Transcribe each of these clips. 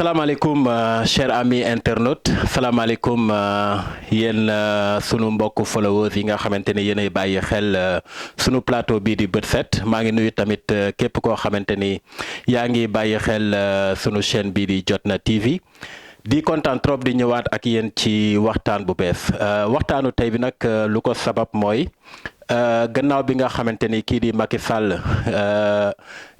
salaamaaleykum chers amis internautes salaamaaleykum yéen sunu mbokk followers yi nga xamante ni yéenay bàyyi xel sunu plateau bii di bët set maa ngi nuyu tamit képp koo xamante ni yaa ngi bàyyi xel sunu chaîne bii di Jotna TV di kontaan trop di ñëwaat ak yéen ci waxtaan bu bees waxtaanu tey bi nag lu ko sabab mooy gannaaw bi nga xamante ni kii di Macky Sall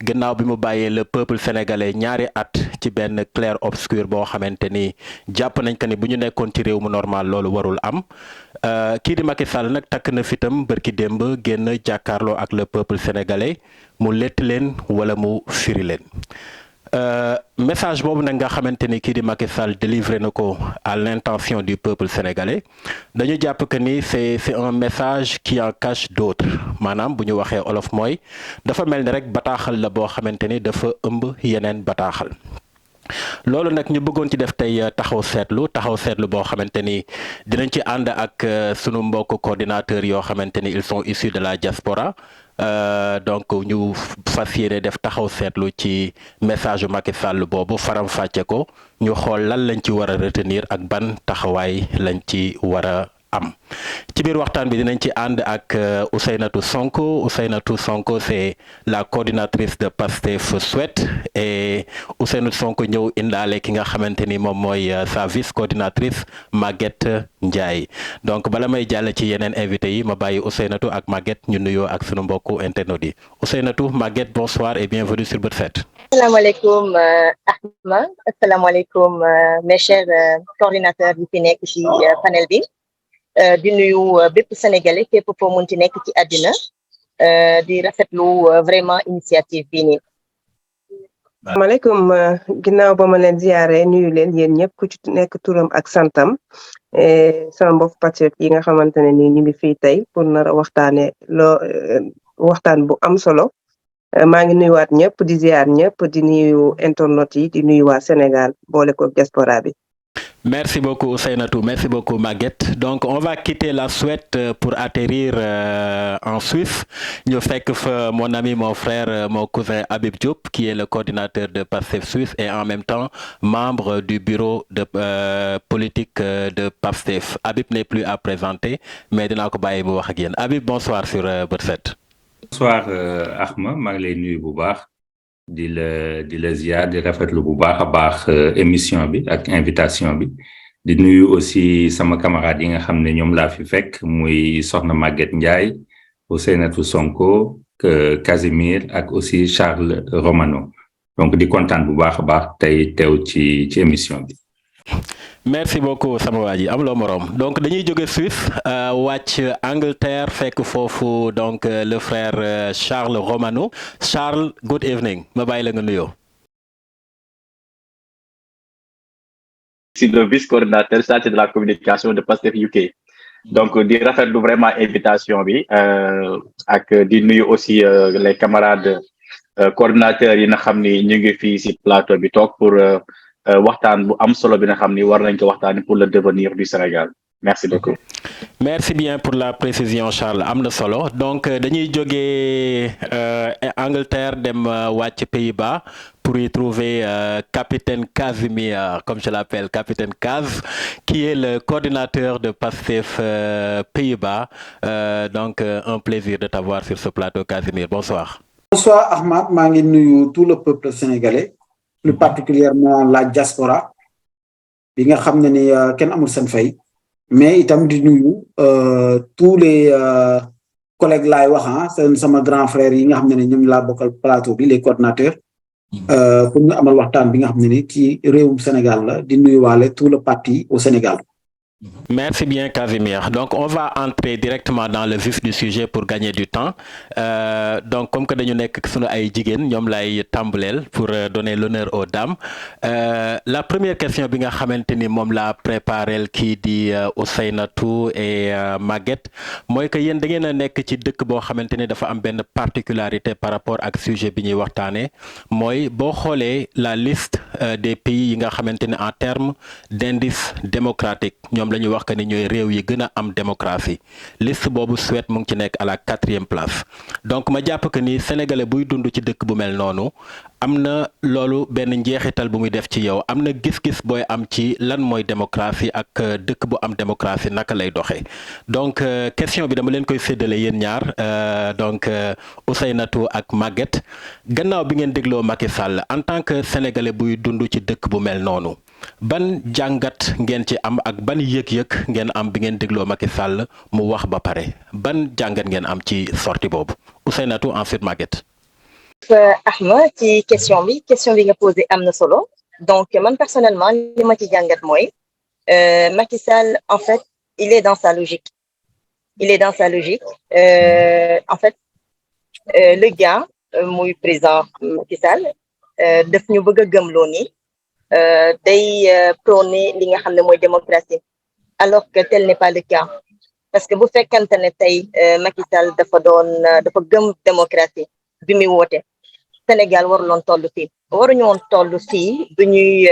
gannaaw bi mu bàyyee le peuple sénégalais ñaari at ci benn clair obscur boo xamante ni jàpp nañ ko ni bu ñu nekkoon ci réew mu normal loolu warul am kii di Macky Sall nag takk na fitam bërki démb génn jàkkaarloo ak le peuple sénégalais mu lett leen wala mu firi leen. Message boobu nag nga xamante ni kii di Macky Sall délivré na ko à l'intention du peuple sénégalais dañu jàpp que ni c'est un message qui en cache d'autres maanaam bu ñu waxee olof mooy dafa mel ni rek bataaxal la boo xamante ni dafa ëmb yeneen bataaxal. loolu nag ñu bëggoon ci def tey taxaw seetlu boo xamante ni dinañ ci ànd ak sunu mbokk coordinateurs yoo xamante ni ils sont issus de la diaspora donc ñu fas yéene def taxaw seetlu ci message Macky Sall boobu faram-fàcce ko ñu xool lan lañ ci war a retenir ak ban taxawaay lañ ci war a am ci biir waxtaan bi dinañ ci ànd ak Ousseynatou Sonko c'est la coordinatrice de Pastef Suède et Ousseynatou Sonko ñëw indaale ki nga xamante ni moom mooy sa vice coordinatrice Maguette Ndiaye donc bala may jàll ci yeneen invité yi ma bàyyi Ousseynatou ak Maguette ñu nuyoo ak sunu mbokku internautes yi Ousseynatou, Maguette, bonsoir et bienvenue sur Bët Set. Asalaamaaleykum Ahma, asalaamaaleykum mes chers coordinateurs yi fi nekk ci panel bi. Di nuyu bépp sénégalais képp foo munti nekk ci àddina di rafetlu vraiment initiative bii nii. Asalaamaaleykum ginnaaw ba ma leen ziyaare nuyu leen yéen ñëpp ku ci nekk turam ak santam sama mbokk patriote yi nga xamante ne ni ñu ngi fii tey pour nar a waxtaane waxtaan bu am solo maa ngi nuyuwaat ñëpp di ziyaar ñëpp di nuyu internautes yi di nuyu waa Sénégal boole ko diaspora bi. Merci beaucoup Ousseynatou, merci beaucoup Maguette. Donc on va quitter la Suède pour atterrir en Suisse. Ñu fekk fa mon ami, mon frère, mon cousin Habib Diop qui est le coordinateur de Pastef Suisse et en même temps membre du bureau de politique de Pastef. Habib n'est plus à présenter mais dinaa ko bàyyi mu wax ak yéen. Habib, bonsoir sur Bët Set. Bonsoir Ahma, maa ngi lay nuyu bu baax. di la ziar di rafetlu bu baax a baax émission bi ak invitation bi di nuyu aussi sama camarade yi nga xam ne ñoom laa fi fekk muy soxna Maguette Ndiaye Ousseynatou Sonko Casimir ak aussi Charles Romano donc di kontaan bu baax a baax tey teew ci émission bi. Merci beaucoup sama waa ji am loo moroom donc dañuy jóge Suisse wàcc Angleterre fekk foofu donc le frère Charles Romano. Charles, good evening ma bàyyi la nga nuyoo. C'est le vice-coordinateur chargé de la communication de Pastef UK. Donc di rafetlu vraiment invitation bi ak di nuyu aussi les camarades coordinateurs yi nga xam ni ñu ngi fii ci plateau bi toog pour waxtaan bu am solo bi nga xam ni war nañ ko waxtaani pour le devenir du Sénégal. Merci beaucoup. Merci bien pour la précision Charles am na solo donc dañuy jógee Angleterre dem wàcc Pays-Bas pour y trouver capitaine Casimir comme je l'appelle capitaine Kaz qui est le coordinateur de Pastef Pays-Bas donc un plaisir de t'avoir sur ce plateau Casimir. Bonsoir. Bonsoir Ahmad, maa ngi nuyu tout le peuple sénégalais plus particulièrement la diaspora bi nga xam ne ni kenn amul seen fay. mais itam di nuyu tous les collègues laay wax sama grand frère yi nga xam ne ñoom laa bokkal plateau bi les coordinateurs pour ñu amal waxtaan bi nga xam ne ni ci réewum Sénégal la di nuyuwaale tout le parti au Sénégal. Merci bien Casimir. Donc on va entrer directement dans le vif du sujet pour gagner du temps. Donc comme que dañu nekk sunu ay jigéen ñoom lay tàmbaleel pour donner l'honneur aux dames. La première question bi nga xamante ni moom laa préparel kii di Ousseynatou et Maguette mooy que yéen da ngeen a nekk ci dëkk boo xamante ni dafa am benn particularité par rapport ak sujet bi ñuy waxtaanee mooy boo xoolee la liste des pays yi nga xamante ni en termes d'indice démocratique ñoom ñoom la ñuy wax que ni ñooy réew yi gën a am démocratie liste boobu Suède mu ngi ci nekk à la 4e place donc ma jàpp que ni sénégalais buy dund ci dëkk bu mel noonu am na loolu benn njeexital bu muy def ci yow am na gis-gis booy am ci lan mooy démocratie ak dëkk bu am démocratie naka lay doxee donc question bi dama leen koy séddale yéen ñaar donc Ousseynatou ak Maguette gannaaw bi ngeen dégloo Macky Sall en tant que sénégalais buy dund ci dëkk bu mel noonu ban jàngat ngeen ci am ak ban yëg-yëg ngeen am bi ngeen dégloo Macky Sall mu wax ba pare ban jàngat ngeen am ci sortie boobu Ousseynatou ensuite Maguette. Ahma ci question bi nga posé am na solo donc man personnellement li ma ci jàngat mooy Macky Sall en fait il est dans sa logique en fait le gars muy président Macky Sall daf ñu bëgg a gëmloo ni day prôner li nga xam ne mooy démocratie alors que tel n'est pas le cas parce que bu fekkante ne tey Macky Sall dafa gëm démocratie bi muy woote Sénégal waruloon toll fii waruñu woon toll fii bu ñuy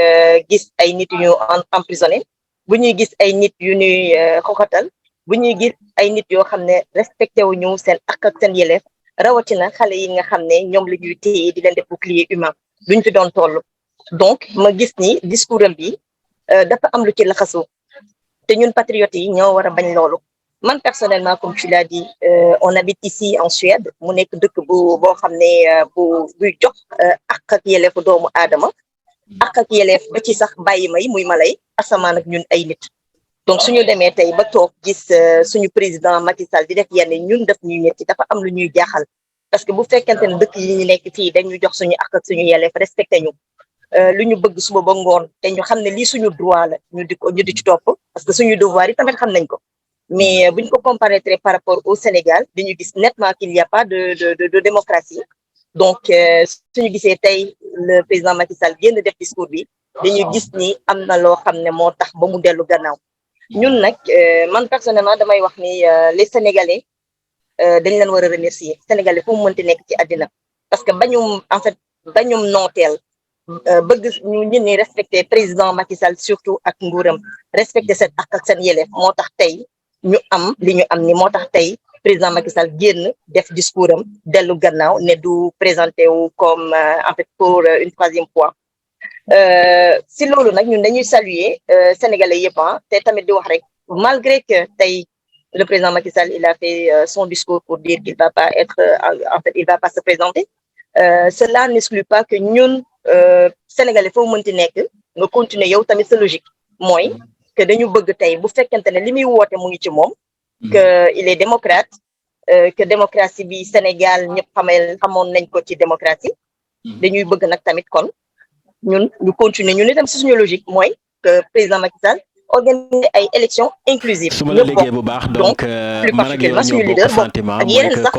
gis ay nit yu ñu emprisonné bu ñuy gis ay nit yu ñuy xoxatal bu ñuy gis ay nit yoo xam ne respecté wuñu seen ak ak seen yelleef rawatina xale yi nga xam ne ñoom la ñuy téye di leen def bouclier humain duñ fi doon toll donc ma gis ni discours am bi dafa am lu ci laxasu te ñun patriotes yi ñoo war a bañ loolu man personnellement comme tu l'as dit on habite ici en Suède mu nekk dëkk boo xam ne buy jox ak ak yelleefu doomu aadama ak ak yelleef ba ci sax bàyyi may muy malay asamaan ak ñun ay nit donc suñu demee tey ba toog gis suñu président Macky Sall di def yenn ñun def ñuy metti dafa am lu ñuy jaaxal parce que bu fekkente ne dëkk yi ñu nekk fii dañuy jox suñu ak suñu yelleef respecté ñu lu ñu bëgg suba ba ngoon te ñu xam ne lii suñu droit la ñu di ci topp parce que suñu devoir yi tamit xam nañ ko mais buñ ko comparaître par rapport au Sénégal dañu gis nettement qu'il y a pas de démocratie donc suñu gisee tey le président Macky Sall génn def discours bi dañuy gis ni am na loo xam ne moo tax ba mu dellu gannaaw ñun nag man personnellement damay wax ni les Sénégalais dañ leen war a remercier Sénégalais fu mu mënti nekk ci àddina parce que bañum nooteel bëgg ñu ni respecter président Macky Sall surtout ak nguuram respecter seen ak seen yelleef moo tax tey ñu am li ñu am ni moo tax tey président Macky Sall génn def discours am dellu gannaaw ne du présenté wu comme en fait pour une 3e fois si loolu nag ñun dañuy saluer sénégalais yëpp te tamit di wax rek malgré que tey le président Macky Sall il a fait son discours pour dire qu'il va pas être en fait il va pas se présenter cela n'exclut pas que ñun sénégalais foo mënti nekk nga continuer yow tamit sa logique mooy que dañu bëgg tey bu fekkente ne li muy woote mu ngi ci moom que il est démocrate que démocratie bi Sénégal ñëpp xamoon nañ ko ci démocratie dañuy bëgg nag tamit kon ñun ñu continuer ñun itam si suñu logique mooy que président Macky Sall organiser ay élections inclusives. su ma la déggee bu baax donc plus particulièrement suñu leader sentiment ak yeneen sax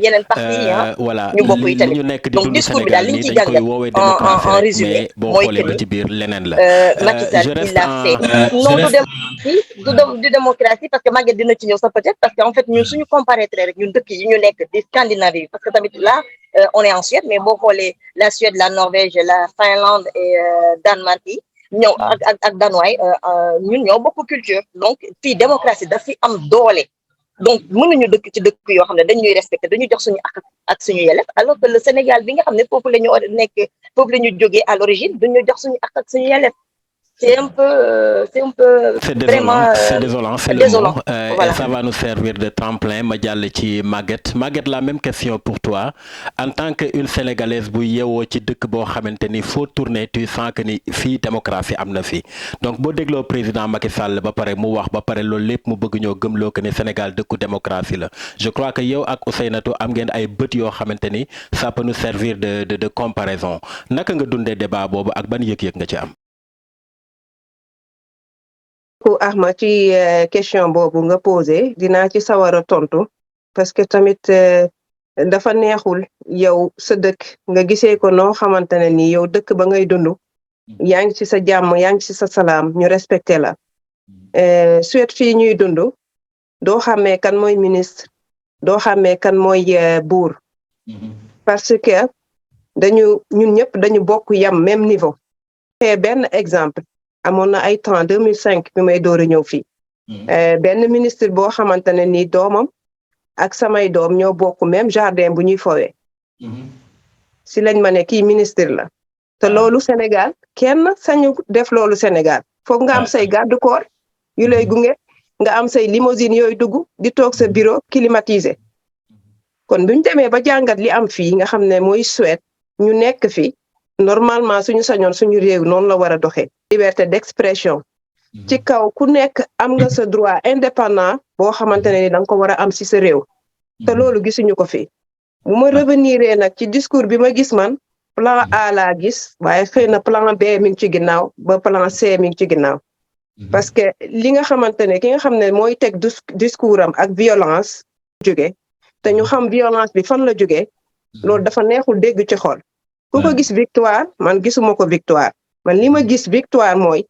yeneen parti voilà ñu bokk yi tamit ñu nekk di donc dund discours bi daal li ñu ci jàngat en résumé boo mooy xoolee que ba ci biir leneen la Macky Sall il a fait non du démocratie parce que Maguette dina ci ñëw sax peut-être parce que en fait ñun suñu comparaître rek ñun dëkk yi ñu nekk di Scandinavie parce que tamit là on est en Suède mais boo xoolee la Suède la Norvège la Finlande et Danemark yi ñëw ak Danois ñun ñoo bokk culture donc fii démocratie daf fi am doole donc mënuñu dëkk ci dëkk yoo xam ne dañuy respecté dañuy jox suñu ak suñu yelleef alors que le Sénégal bi nga xam ne foofu la ñu nekk foofu la ñu jógee à l'origine duñu jox suñu ak suñu yelleef c'est un peu vraiment c'est désolant c'est le mot voilà. Et ça va nous servir de tremplin ma jàll ci Maguette la même question pour toi en tant que une sénégalaise bu yeewoo ci dëkk boo xamante ni foo tourner tu sens que ni fii démocratie am na fii donc boo dégloo président Macky Sall ba pare mu wax ba pare loolu lépp mu bëgg ñoo gëmloo que ni Sénégal dëkku démocratie la je crois que yow ak Ousseynatou am ngeen ay bët yoo xamante ni ça peut nous servir de comparaison naka nga dundee débat boobu ak ban yëg-yëg nga ci am. ku Ahma ci question boobu nga posé dinaa ci sawar a tontu parce que tamit dafa neexul yow sa dëkk nga gisee ko noo xamante ne ni yow dëkk ba ngay dund yaa ngi ci sa jàmm yaa ngi ci sa salaam ñu respecté la Suède fii ñuy dund doo xàmmee kan mooy ministre doo xàmmee kan mooy buur parce que ñun ñëpp dañu bokk yam même niveau te benn exemple amoon na ay temps 2005 bi may door a ñëw fii benn ministre boo xamante ne nii doomam ak samay doom ñoo bokk même jardin bu ñuy fowee si lañ ma ne kii ministre la te loolu Sénégal kenn sañu def loolu Sénégal foog nga am say garde corps yu lay gunge nga am say limousine yooyu dugg di toog sa bureau climatisé kon buñ demee ba jàngat li am fii nga xam ne mooy Suède ñu nekk fi normalement suñu sañoon suñu réew noonu la war a doxee liberté d'expression ci kaw ku nekk am nga sa droit indépendant boo xamante ne ni da nga ko war a am si sa réew te loolu gisuñu ko fi bu ma revenir nag ci discours bi ma gis man plan A laa gis waaye xëy na plan B mi ngi ci ginnaaw ba plan C mi ngi ci ginnaaw parce que li nga xamante ne ki nga xam ne mooy teg discours am ak violence jóge te ñu xam violence bi fan la jógee loolu dafa neexul dégg ci xol ku ko gis victoire man gisuma ko victoire man li ma gis victoire mooy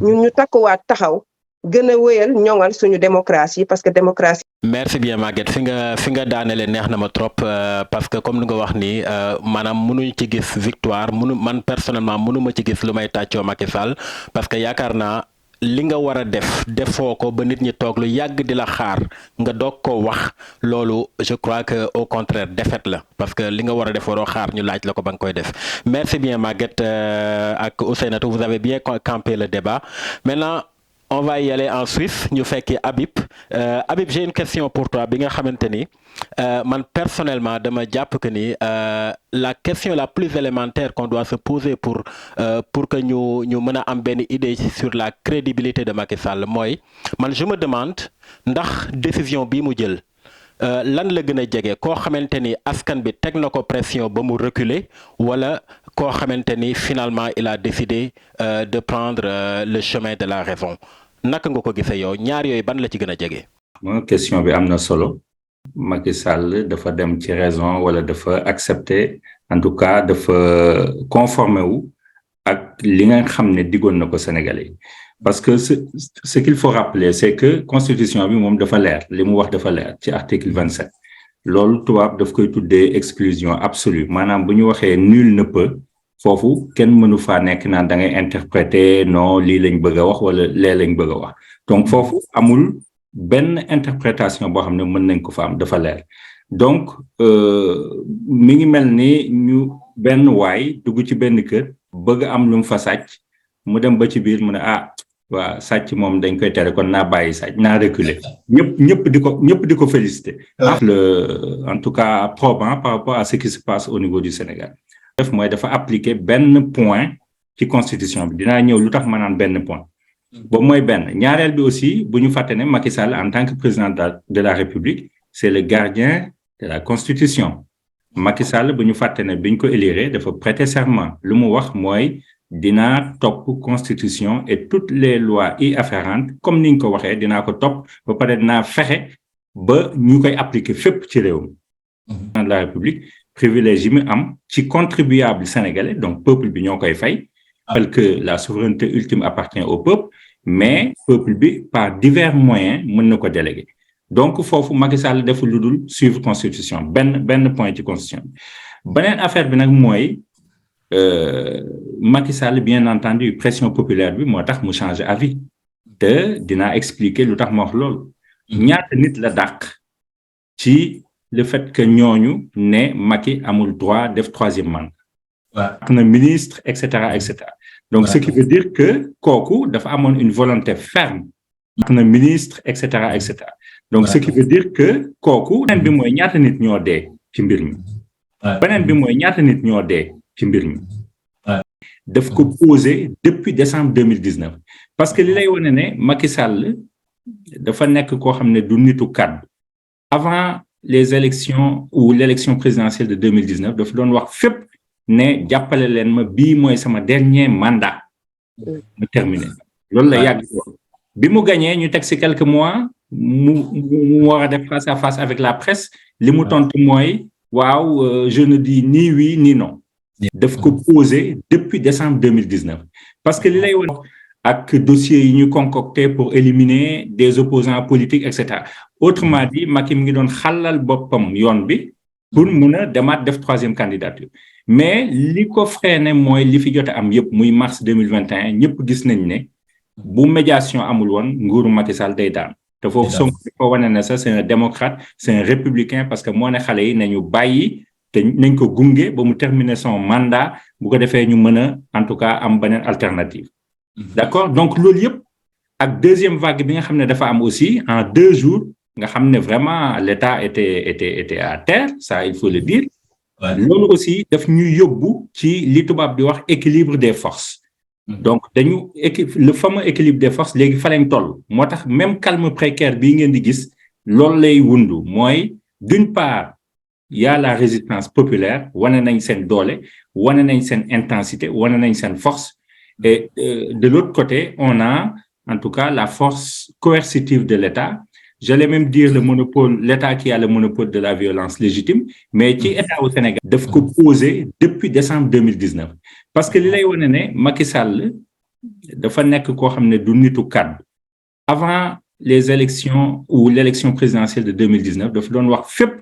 ñun ñu takkuwaat taxaw gën a wéyal ñoŋal suñu démocratie parce que démocratie. merci bien Maguette fi nga daanele neex na ma trop parce que comme ni nga wax ni maanaam mënuñu ci gis victoire man personnellement mënuma ci gis lu may tàccoo Macky Sall parce que yaakaar naa li nga war a defoo ko ba nit ñi toog lu yàgg di la xaar nga doog ko wax loolu je crois que au contraire défaite la parce que li nga war a def waroo xaar ñu laaj la ko ba nga koy def merci bien Maguette ak Ousseynatou vous avez bien campé le débat maintenant on va y aller en Suisse ñu fekki Habib Habib j'ai une question pour toi bi nga xamante ni man personnellement dama jàpp que ni la question la plus élémentaire qu'on doit se poser pour que ñu mën a am benn idée sur la crédibilité de Macky Sall mooy man je me demande ndax décision bi mu jël lan la gën a jege koo xamante ni askan bi teg na ko pression ba mu reculer wala koo xamante ni finalement il a décidé de prendre le chemin de la raison naka nga ko gisee yow ñaar yooyu ban la ci gën a jege. question bi am na solo Macky Sall dafa dem ci raison wala dafa accepter en tout cas dafa conformer wu ak li nga xam ne diggoon na ko Sénégalais parce que ce qu'il faut rappeler c'est que constitution bi moom dafa leer li mu wax dafa leer ci article 27 loolu tubaab daf koy tuddee exclusion absolue maanaam bu ñu waxee nul ne peut foofu kenn mënu faa nekk naan da ngay interpréter non lii lañ bëgg a wax wala lee lañ bëgg a wax donc foofu amul benn interprétation boo xam ne mën nañ ko fa am dafa leer donc mi ngi mel ni ñu benn waay dugg ci benn kër bëgg am lu mu fa sàcc mu dem ba ci biir mu ne waa sàcc moom dañ koy tere kon naa bàyyi sàcc naa reculer ñëpp di ko féliciter en tout cas probant par rapport à ce qui se passe au niveau du Sénégal def mooy dafa appliquer benn point ci constitution bi dinaa ñëw lu tax ma naan benn point boobu mooy benn ñaareel bi aussi bu ñu fàtte ne Macky Sall en tant que président de la République c'est le gardien de la constitution Macky Sall bu ñu fàtte ne bi ñu ko élire dafa prêter serment lu mu wax mooy dinaa topp constitution et toutes les lois y afférentes comme ni ñu ko waxee dinaa ko topp ba pare dinaa fexe ba ñu koy appliquer fépp ci réew mi de la République privilège yi mu am ci contribuable sénégalais donc peuple bi ñoo koy fay parce que la souveraineté ultime appartient au peuple mais peuple bi par divers moyens mën na ko déléguer donc foofu Macky Sall deful lu dul suivre constitution benn point ci constitution bi beneen affaire bi nag mooy Macky Sall bien entendu pression populaire bi moo tax mu changer avis te dinaa expliquer lu tax ma wax loolu ñaata nit la dàq ci le fait que ñooñu ne Macky amul droit def troisième mandat ak na ministre et cetera donc ce qui veut dire que kooku dafa amoon une volonté ferme ak na ministre et cetera donc ce qui veut dire que kooku beneen bi mooy ñaata nit ñoo dee ci mbir mi beneen bi mooy ñaata nit ñoo dee ci mbir mi daf ko posé depuis décembre 2019 parce que li lay wane ne Macky Sall dafa nekk koo xam ne du nitu kàddu avant les élections ou l'élection présidentielle de 2019 dafa doon wax fépp ne jàppale leen ma bii mooy sama dernier mandat mu terminé loolu la yàgg bi mu gagné ñu teg ci quelques mois mu war a def face à face avec la presse li mu tontu mooy waaw je ne dis ni oui ni non daf ko posé depuis décembre 2019 parce que li lay woon ak dossiers yi ñu concocté pour éliminer des opposants politiques et cetera autrement dit Macky mi ngi doon xalal boppam yoon bi pour mun a demaat def troisième candidature mais li ko freiné mooy li fi jot a am yëpp muy mars 2021 ñëpp gis nañ ne bu médiation amul woon nguuru Macky Sall day daan te foofu Sonko dafa wane ne ça c'est un démocrate c'est un républicain parce que moo ne xale yi nañu bàyyi te nañ ko gunge ba mu terminer son mandat bu ko defee ñu mën a en tout cas am beneen alternative d'accord donc loolu yëpp ak deuxième vague bi nga xam ne dafa am aussi en 2 jours nga xam ne vraiment l'État était à terre ça il faut le dire loolu aussi daf ñuy yóbbu ci li tubaab di wax équilibre des forces donc dañu le fameux équilibre des forces léegi fa lañ toll moo tax même calme précaire bii ngeen di gis loolu lay wundu mooy d'une part il y a la résistance populaire wane nañ seen doole wane nañ seen intensité wane nañ seen force et de l'autre côté on a en tout cas la force coercitive de l'État j'allais même dire l'État qui a le monopole de la violence légitime mais ci État au Sénégal daf ko poser depuis décembre 2019 parce que li lay wane ne Macky Sall dafa nekk koo xam ne du nitu kàddu avant les élections ou l'élection présidentielle de 2019 dafa doon wax fépp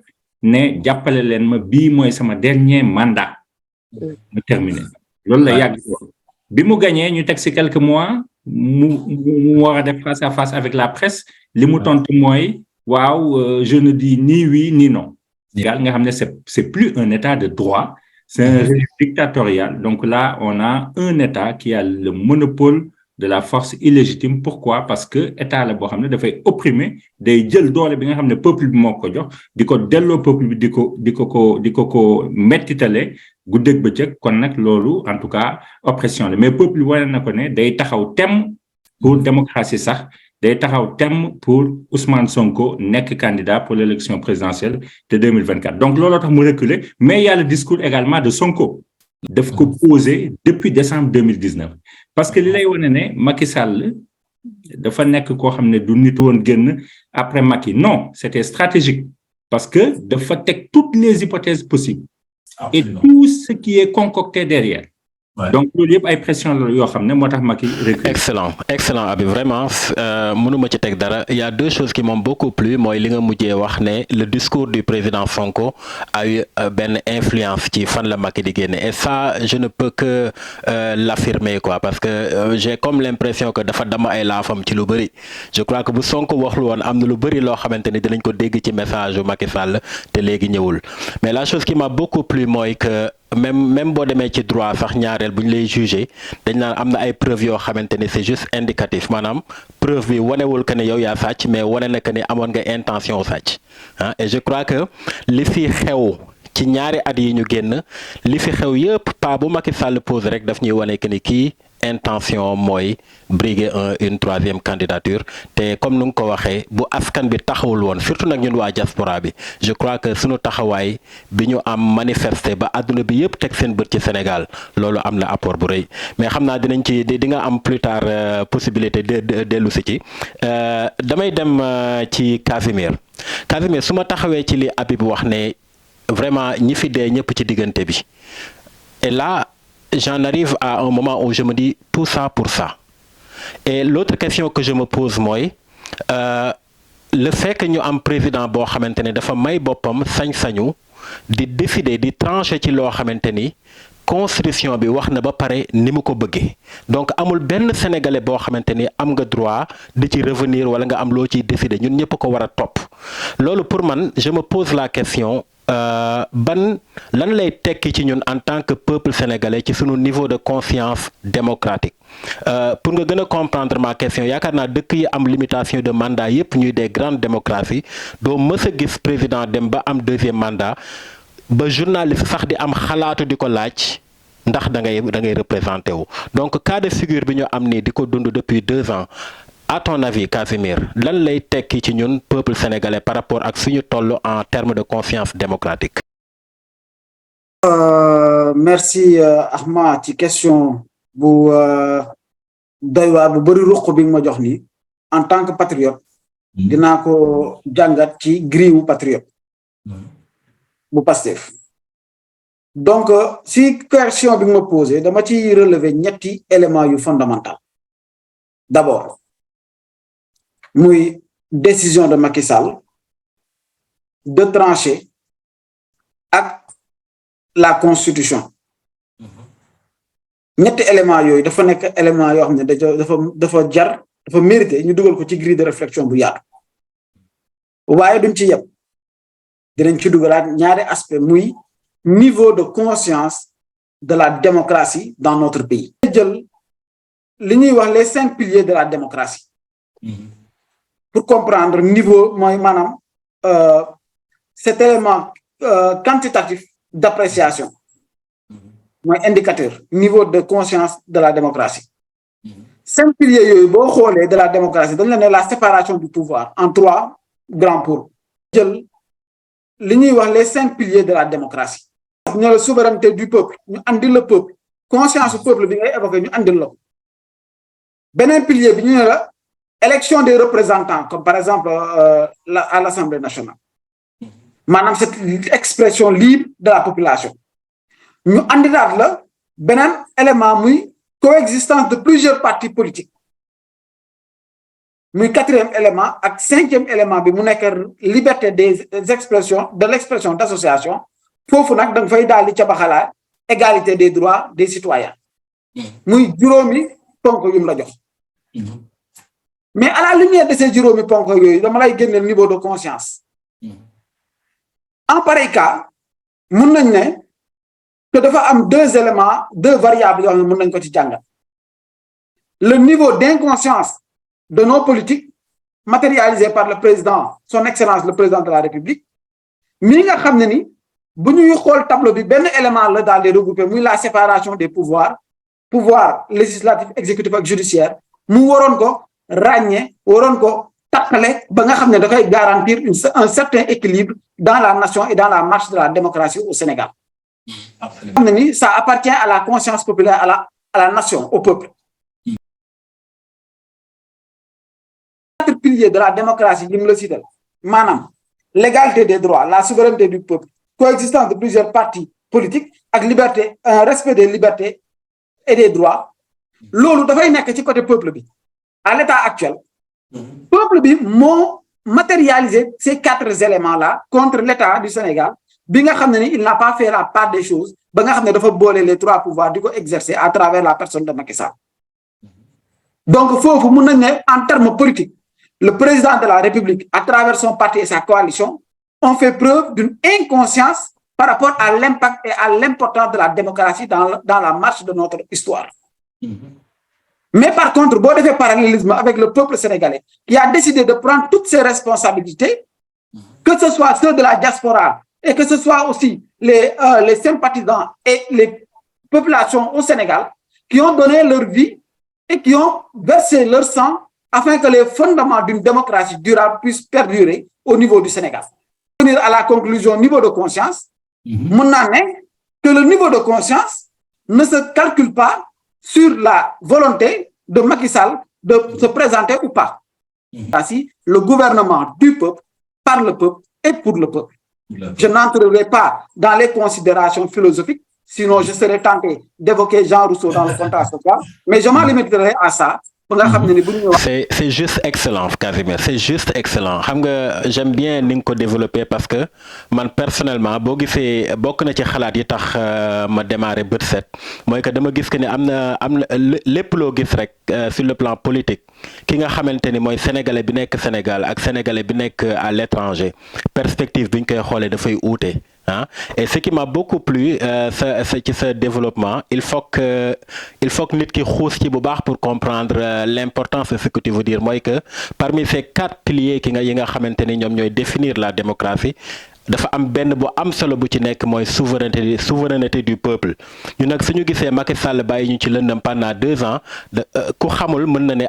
ne jàppale leen ma bii mooy sama dernier mandat mu terminé loolu la yàgg bi mu gagné ñu teg ci quelques mois mu war a def face à face avec la presse li mu tontu mooy waaw je ne dis ni oui ni non Sénégal nga xam ne c'est plus un état de droit c'est un régime dictatorial donc là on a un état qui a le monopole de la force illégitime pourquoi parce que état la boo xam ne dafay opprimer day jël doole bi nga xam ne peuple bi moo ko jox di ko delloo peuple bi di ko mettitale guddeeg bëccëg kon nag loolu en tout cas oppression la mais peuple bi wane na ko ne day taxaw temm pour démocratie sax day taxaw temm pour Ousmane Sonko nekk candidat pour l'élection présidentielle de 2024 donc looloo tax mu reculer mais il y a le discours également de Sonko daf ko posé depuis décembre 2019 parce que li lay wane ne Macky Sall dafa nekk koo xam ne du nit woon génn après Macky non c'était stratégique parce que dafa teg toutes les hypothèses possibles et tout ce qui est concocté derrière donc loolu yëpp ay pression la yoo xam ne moo tax Macky recule. excellent Habib vraiment mënuma ci teg dara il y a 2 choses qui m'ont beaucoup plu mooy li nga mujjee wax ne le discours du président Sonko a eu benn influence ci fan la Macky di génne et ça je ne peux que l'affirmer quoi parce que j'ai comme l'impression que dafa dama ay laafam ci lu bëri je crois que bu Sonko waxlu woon am na lu bëri loo xamante ni dinañ ko dégg ci message u Macky Sall te léegi ñëwul mais la chose qui m'a beaucoup plu mooy que même boo demee ci droit sax ñaareel bu ñu lay juger dañ naan am na ay preuves yoo xamante ni c'est juste indicatif maanaam preuve bi wanewul que ne yow yaa sàcc mais wane na que ne amoon nga intention sàcc ah et je crois que li fi xew ci ñaari at yi ñu génn li fi xew yëpp pas bu Macky Sall pose rek daf ñuy wane que ni kii intention mooy briguer une 3e candidature te comme nu nga ko waxee bu askan bi taxawul woon surtout nag ñun waa diaspora bi je crois que sunu taxawaay bi ñu am manifester ba àdduna bi yëpp teg seen bët ci Sénégal loolu am na apport bu rëy mais xam naa dinañ ci di nga am plus tard possibilité de dellu si ci damay dem ci Casimir su ma taxawee ci li Habib wax ne vraiment ñi fi dee ñëpp ci diggante bi et là j'en arrive à un moment où je me dis tout ça pour ça et l'autre question que je me pose mooy le fait que ñu am président boo xamante ne dafa may boppam sañ-sañu di décider di trancher ci loo xamante ni constitution bi wax na ba pare ni mu ko bëggee donc amul benn sénégalais boo xamante ni am nga droit di ci revenir wala nga am loo ciy décider ñun ñëpp ko war a topp loolu pour man je me pose la question lan lay tekki ci ñun en tant que peuple sénégalais ci sunu niveau de conscience démocratique pour nga gën a comprendre ma question yaakaar naa dëkk yi am limitation de mandat yépp ñuy des grandes démocraties doo mës a gis président dem ba am 2e mandat ba journaliste sax di am xalaatu di ko laaj ndax da ngay représenté wu donc cas de figure bi ñu am nii di ko dund depuis 2 ans à ton avis Casimir lan lay tekki ci ñun peuple sénégalais par rapport ak fi ñu toll en termes de confiance démocratique. Merci Ahma ci question bu doy waar bu bëri ruq bi nga ma jox nii en tant que patriote dinaa ko jàngat ci grille wu patriote bu Pastef donc si question bi nga ma posé dama ci relever ñetti éléments yu fondamental d'abord muy décision de Macky Sall de trancher ak la constitution ñetti éléments yooyu dafa nekk élément yoo xam ne dafa mérité ñu dugal ko ci grille de réflexion bu yaatu waaye duñ ci yem dinañ ci dugalaat ñaari aspect muy niveau de conscience de la démocratie dans notre pays. jël li ñuy wax les 5 piliers de la démocratie pour comprendre niveau mooy maanaam cet élément quantitatif d'appréciation mooy indicateur niveau de conscience de la démocratie. 5 piliers yooyu boo xoolee de la démocratie dañ la ne la séparation du pouvoir en 3 grands pôles. jël li ñuy wax les 5 piliers de la démocratie. ñu la souveraineté du peuple ñu andil le peuple conscience du peuple bi ngay évoqué ñu andil la ko beneen pilier bi ñu ne la élection des représentants comme par exemple à l'Assemblée nationale maanaam cette expression libre de la population ñu andilaat la beneen élément muy coexistence de plusieurs partis politiques muy 4e élément ak 5e élément bi mu nekk liberté des expressions de l'expression d'association foofu nag da nga fay daal di ca baxalaat égalité des droits des citoyens muy juróomi ponk yu mu la jox mais à la lumière de ces juróomi ponk yooyu dama lay génneel niveau de conscience en pareil cas mun nañ ne que dafa am 2 éléments 2 variables yoo xam ne mun nañ ko ci jàngat le niveau d'inconscience de nos politiques matérialisé par le président son excellence le président de la République mi nga xam ne ni bu ñuy xool tableau bi benn élément la daal di regrouper muy la séparation des pouvoirs pouvoir législatif exécutif ak judiciaire mu waroon ko ràññee waroon ko takkale ba nga xam ne da koy garantir un certain équilibre dans la nation et dans la marche de la démocratie au Sénégal. xam ne ni ça appartient à la conscience populaire à la nation au peuple. 4 piliers de la démocratie yi mu la cital maanaam l'égalité des droits la souveraineté du peuple coexistence de plusieurs partis politiques ak liberté un respect des libertés et des droits loolu dafay nekk ci côté peuple bi à l'état actuel peuple bi moo matérialisé ces 4 éléments là contre l'état du Sénégal bi nga xam ne ni il n'a pas fait la part des choses ba nga xam ne dafa boole les 3 pouvoirs di ko exercer à travers la personne de Macky Sall donc foofu mun nañ ne en termes politiques le président de la République à travers son parti et sa coalition ont fait preuve d'une inconscience par rapport à l'impact et à l'importance de la démocratie dans la marche de notre histoire. Mais par contre, boo defee parallélisme avec le peuple sénégalais qui a décidé de prendre toutes ses responsabilités, que ce soit ceux de la diaspora et que ce soit aussi les sympathisants et les populations au Sénégal qui ont donné leur vie et qui ont versé leur sang afin que les fondements d'une démocratie durable puissent perdurer au niveau du Sénégal. À la conclusion niveau de conscience mun naa ne que le niveau de conscience ne se calcule pas sur la volonté de Macky Sall de se présenter ou pas. Ainsi, le gouvernement du peuple, par le peuple et pour le peuple. Je n'entrerai pas dans les considérations philosophiques, sinon je serais tenté d'évoquer Jean Rousseau dans le contrat social, mais je m'en limiterai à ça. C'est juste excellent, Casimir, c'est juste excellent. Xam nga j'aime bien ni nga ko développer parce que man personnellement boo gisee bokk na ci xalaat yi tax ma démarrer bët set mooy que dama gis que ne am na lépp loo gis rek sur le plan politique ki nga xamante ni mooy sénégalais bi nekk Sénégal ak sénégalais bi nekk à l'étranger perspective bi ñu koy xoolee dafay uute. Et ce qui m'a beaucoup plu ci ce développement il faut que nit ki xuus ci bu baax pour comprendre l'importance de ce que tu veux dire mooy que parmi ces 4 piliers yi nga xamante ni ñoom ñooy définir la démocratie dafa am benn bu am solo bu ci nekk mooy souveraineté du peuple ñu nag suñu gisee Macky Sall bàyyi ñu ci lëndëm pendant 2 ans ku xamul mën na ne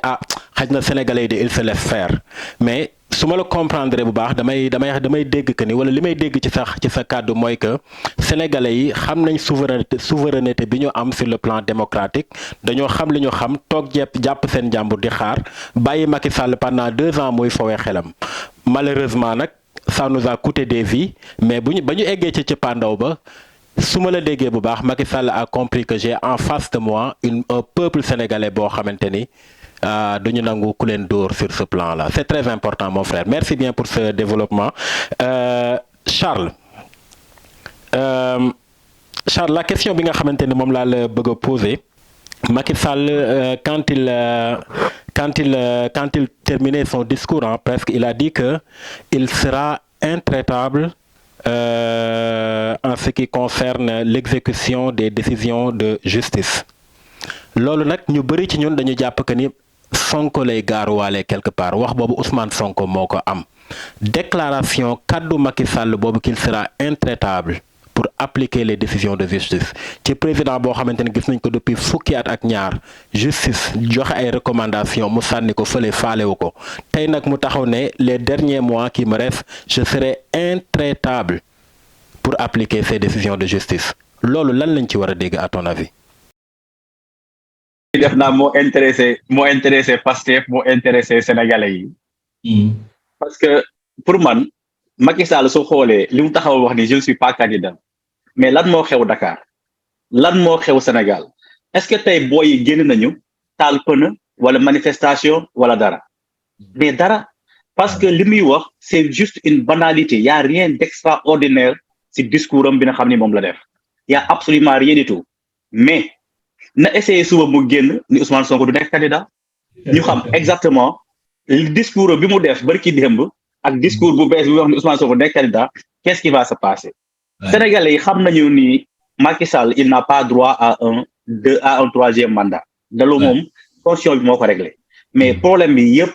xaj na sénégalais de il se laisse faire mais su ma la comprendre bu baax damay dégg que ni wala li may dégg ci sa kàddu mooy que sénégalais yi xam nañ souveraineté bi ñu am sur le plan démocratique dañoo xam li ñu xam toog jàpp seen jàmbur di xaar bàyyi Macky Sall pendant 2 ans muy fowee xelam malheureusement nag ça nous a coûté des vies mais ba ñu eggee ci cëppaandaw ba su ma la déggee bu baax Macky Sall a compris que j'ai en face de moi un peuple sénégalais boo xamante ni duñu nangu ku leen dóor sur ce plan-là c'est très important mon frère merci bien pour ce développement Charles la question bi nga xamante ni moom laa la bëgg a poser Macky Sall, quand il terminait son discours, presque, il a dit que il sera intraitable en ce qui concerne l'exécution des décisions de justice. Loolu nag ñu bëri ci ñun dañu jàpp que ni Sonko lay gaaruwaale quelque part wax boobu Ousmane Sonko moo ko am déclaration kaddu Macky Sall boobu qu'il sera intraitable pour appliquer les décisions de justice ci président boo xamante ne gis nañ ko depuis fukki at ak ñaar justice joxe ay recommandations mu sànni ko fële faalewu ko tey nag mu taxaw ne les derniers mois qui me restent je serai intraitable pour appliquer ces décisions de justice loolu lan lañ ci war a dégg à ton avis. def naa moo intéressé Pastef moo intéressé Sénégalais yi. parce que pour man Macky Sall su xoolee li mu taxaw wax ni je ne suis pas candidat mais lan moo xew Dakar lan moo xew Sénégal est-ce que tey booy yi génn nañu taal pëna wala manifestation wala dara mais dara parce que li muy wax c'est juste une banalité y a rien d'extraordinaire ci discours am bi nga xam ni moom la def y a absolument rien du tout mais na essayé suba mu génn ni Ousmane Sonko du nekk candidat ñu xam exactement discours bi mu def barki démb ak discours bu bees bi wax ni Ousmane Sonko nekk candidat qu'est-ce qui va se passer Sénégalais yi xam nañu ni Macky Sall il n'a pas droit à un troisième mandat dalu moom constitution bi moo ko réglé mais problème bi yëpp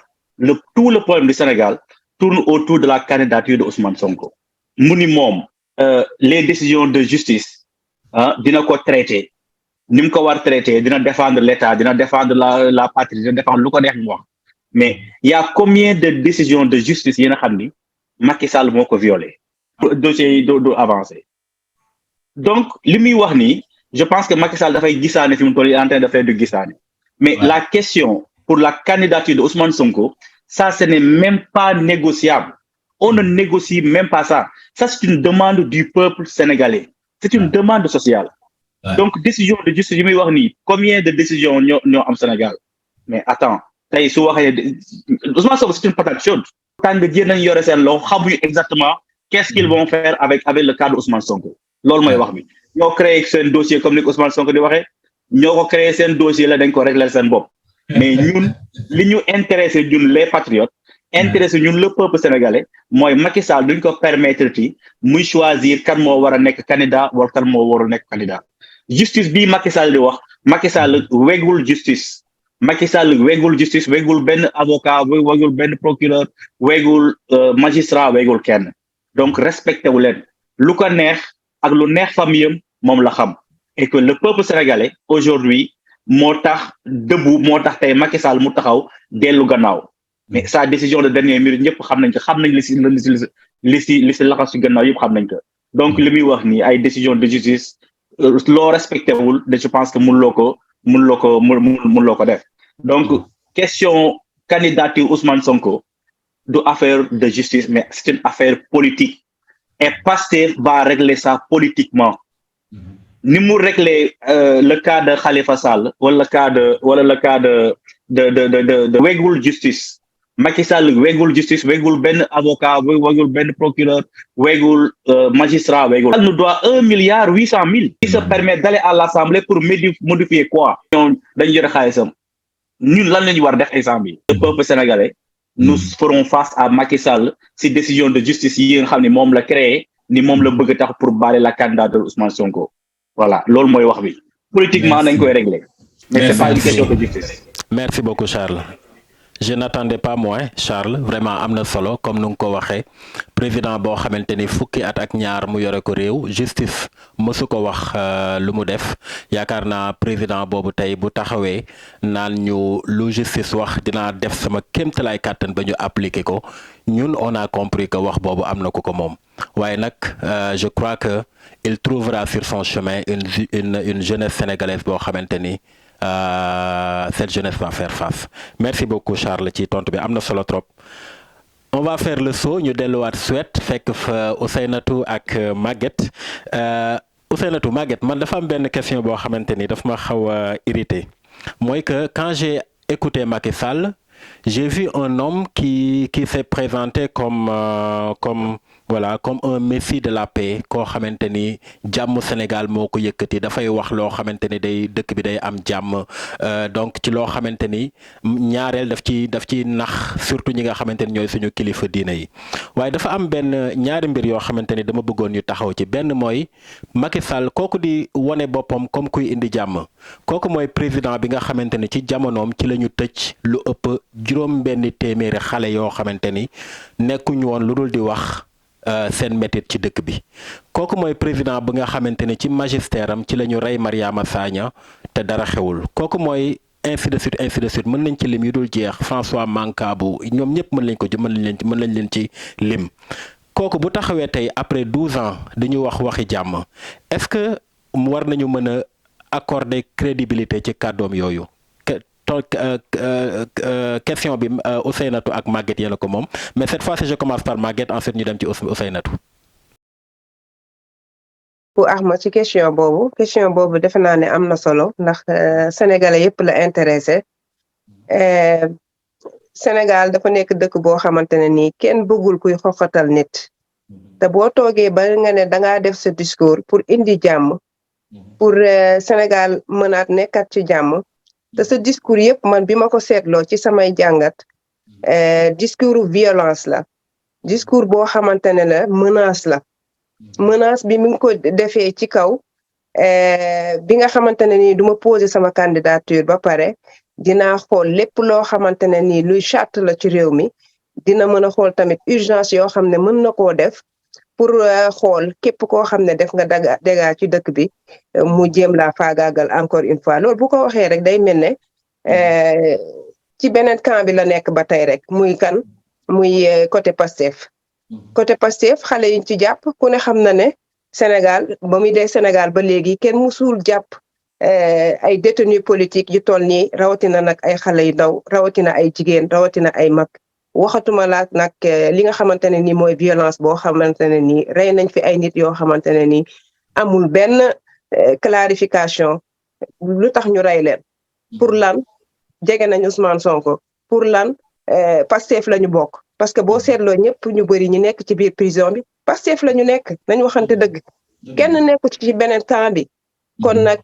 tout le problème du Sénégal tourne autour de la candidature de Ousmane Sonko mu ni moom les décisions de justice dina ko traité ni mu ko war traité dina défendre l'État dina défendre la patrie dina défendre lu ko neex mu wax mais il y a combien de décisions de justice yi nga xam ni Macky Sall moo ko violé dossier yi du avancé donc li muy wax nii je pense que Macky Sall dafay gisaane fi mu toll en train de faire du gisaane mais la question pour la candidature de Ousmane Sonko ça ce n'est même pas négociable on ne négocie même pas ça c'est une demande du peuple sénégalais c'est une demande sociale donc décision de justice yi muy wax nii combien de décisions ñoo am Sénégal mais attends tey su waxee Ousmane Sonko c'est une patate chaude tant que jéem nañu yore seen loxo xamuñu exactement qu'est-ce qu'ils vont faire avec le cas de Ousmane Sonko loolu mooy wax bi ñoo créé seen dossier comme ni ko Ousmane Sonko di waxee ñoo ko créé seen dossier la dañ ko régler seen bopp mais ñun li ñu intéressé ñun les patriotes intéressé ñun le peuple sénégalais mooy Macky Sall duñ ko permettre ci muy choisir kan moo war a nekk candidat wala kan moo warul nekk candidat justice bii Macky Sall di wax Macky Sall wegul justice Macky Sall wegul justice wegul benn avocat wegul benn procureur wegul magistrat wegul kenn donc respecté wu leen lu ko neex ak lu neex famille moom la xam et que le peuple sénégalais aujourd'hui moo tax debout moo tax tey Macky Sall mu taxaw dellu gannaaw mais sa décision de dernière minute ñëpp xam nañ ko xam nañ li si laxas si gannaaw yëpp xam nañ ko donc li muy wax nii ay décision de justice loo respecté wul de je pense que mënuloo ko def donc question candidature Ousmane Sonko du affaire de justice mais c'est une affaire politique et Pastef va régler ça politiquement ni mu régler le cas de Khalifa Sall wala le cas de wegul justice Macky Sall wegul justice wegul benn avocat wegul benn procureur wegul magistrat wegul. Elle nous doit 1,8 milliard qui se permet d'aller à l'Assemblée pour modifier quoi. ñoom dañu yore xaalisam ñun lan la ñu war def instant bi. Le peuple sénégalais nous ferons face à Macky Sall si décision de justice yi nga xam ne moom la créé ni moom la bëgg tax pour barrer la candidature Ousmane Sonko voilà loolu mooy wax bi politiquement dañ koy régler mais c'est pas une question de justice. Merci beaucoup Charles. Je n'attendais pas moins Charles vraiment am na solo comme nu nga ko waxee président boo xamante ni fukki at ak ñaar mu yore ko réew justice mësu ko wax lu mu def yaakaar naa président boobu tey bu taxawee naan ñu lu justice wax dinaa def sama kéemtalaay kàttan ba ñu appliquer ko ñun on a compris que wax boobu am na ku ko moom waaye nag je crois que il trouvera sur son chemin une jeunesse sénégalaise boo xamante ni cette jeunesse va faire face. Merci beaucoup Charles ci tontu bi am na solo trop. On va faire le saut ñu delluwaat Suède fekk fa Ousseynatou ak Maguette Ousseynatou Maguette man dafa am benn question boo xamante ni daf ma xaw a irrité mooy que quand j'ai écouté Macky Sall j'ai vu un homme qui s'est présenté comme voilà comme un messie de la paix koo xamante ni jàmm Sénégal moo ko yëkkati dafay wax loo xamante ni day dëkk bi day am jàmm donc ci loo xamante ni ñaareel daf ci nax surtout ñi nga xamante ni ñooy suñu kilifa diine yi waaye dafa am benn ñaari mbir yoo xamante ni dama bëggoon ñu taxaw ci benn mooy Macky Sall kooku di wane boppam comme kuy indi jàmm kooku mooy président bi nga xamante ni ci jamonoom ci la ñu tëj lu ëpp juróom benn téeméeri xale yoo xamante ni nekkuñu woon lu dul di wax seen métit ci dëkk bi kooku mooy président bi nga xamante ni ci magistère am ci la ñu rey Mariama Sagna te dara xewul kooku mooy ainsi de suite mën nañ ci lim yu dul jeex François Mancabou ñoom ñëpp mën nañ leen ci lim kooku bu taxawee tey après 12 ans dañu wax waxi jàmm est-ce que war nañu mën a accorder crédibilité ci kàddoom yooyu question bi Ousseynatou ak Maguette yéen a ko moom mais cette fois-ci je commence par Maguette ensuite ñu dem ci Ousseynatou. pour Ahma ci question boobu defe naa ne am na solo ndax sénégalais yëpp la intéressé Sénégal dafa nekk dëkk boo xamante ne nii kenn bëggul kuy xoxatal nit te boo toogee ba nga ne dangaa def sa discours pour indi jàmm pour Sénégal mënaat nekkat ci jàmm te sa discours yëpp man bi ma ko seetloo ci samay jàngat discours violence la discours boo xamante ne la menace bi mi ngi ko defee ci kaw bi nga xamante ne nii du ma poser sama candidature ba pare dinaa xool lépp loo xamante ne nii luy charte la ci réew mi dina mën a xool tamit urgence yoo xam ne mën na koo def pour xool képp koo xam ne def nga dégâts ci dëkk bi mu jéem laa faagaagal encore une fois loolu bu ko waxee rek day mel ne ci beneen camp bi la nekk ba tey rek muy côté Pastef xale yiñ ci jàpp ku ne xam na ne Sénégal ba muy dee Sénégal ba léegi kenn musul jàpp ay détenus politiques yu toll nii rawatina nag ay xale yu ndaw rawatina ay jigéen rawatina ay mag waxatuma laak nag li nga xamante ne nii mooy violence boo xamante ne nii rey nañ fi ay nit yoo xamante ne nii amul benn clarification lu tax ñu rey leen pour lan jege nañ Ousmane Sonko pour lan Pastef la ñu bokk parce que boo seetloo ñëpp ñu bëri ñu nekk ci biir prison bi Pastef la ñu nekk nañ waxante dëgg kenn nekku ci beneen camp bi kon nag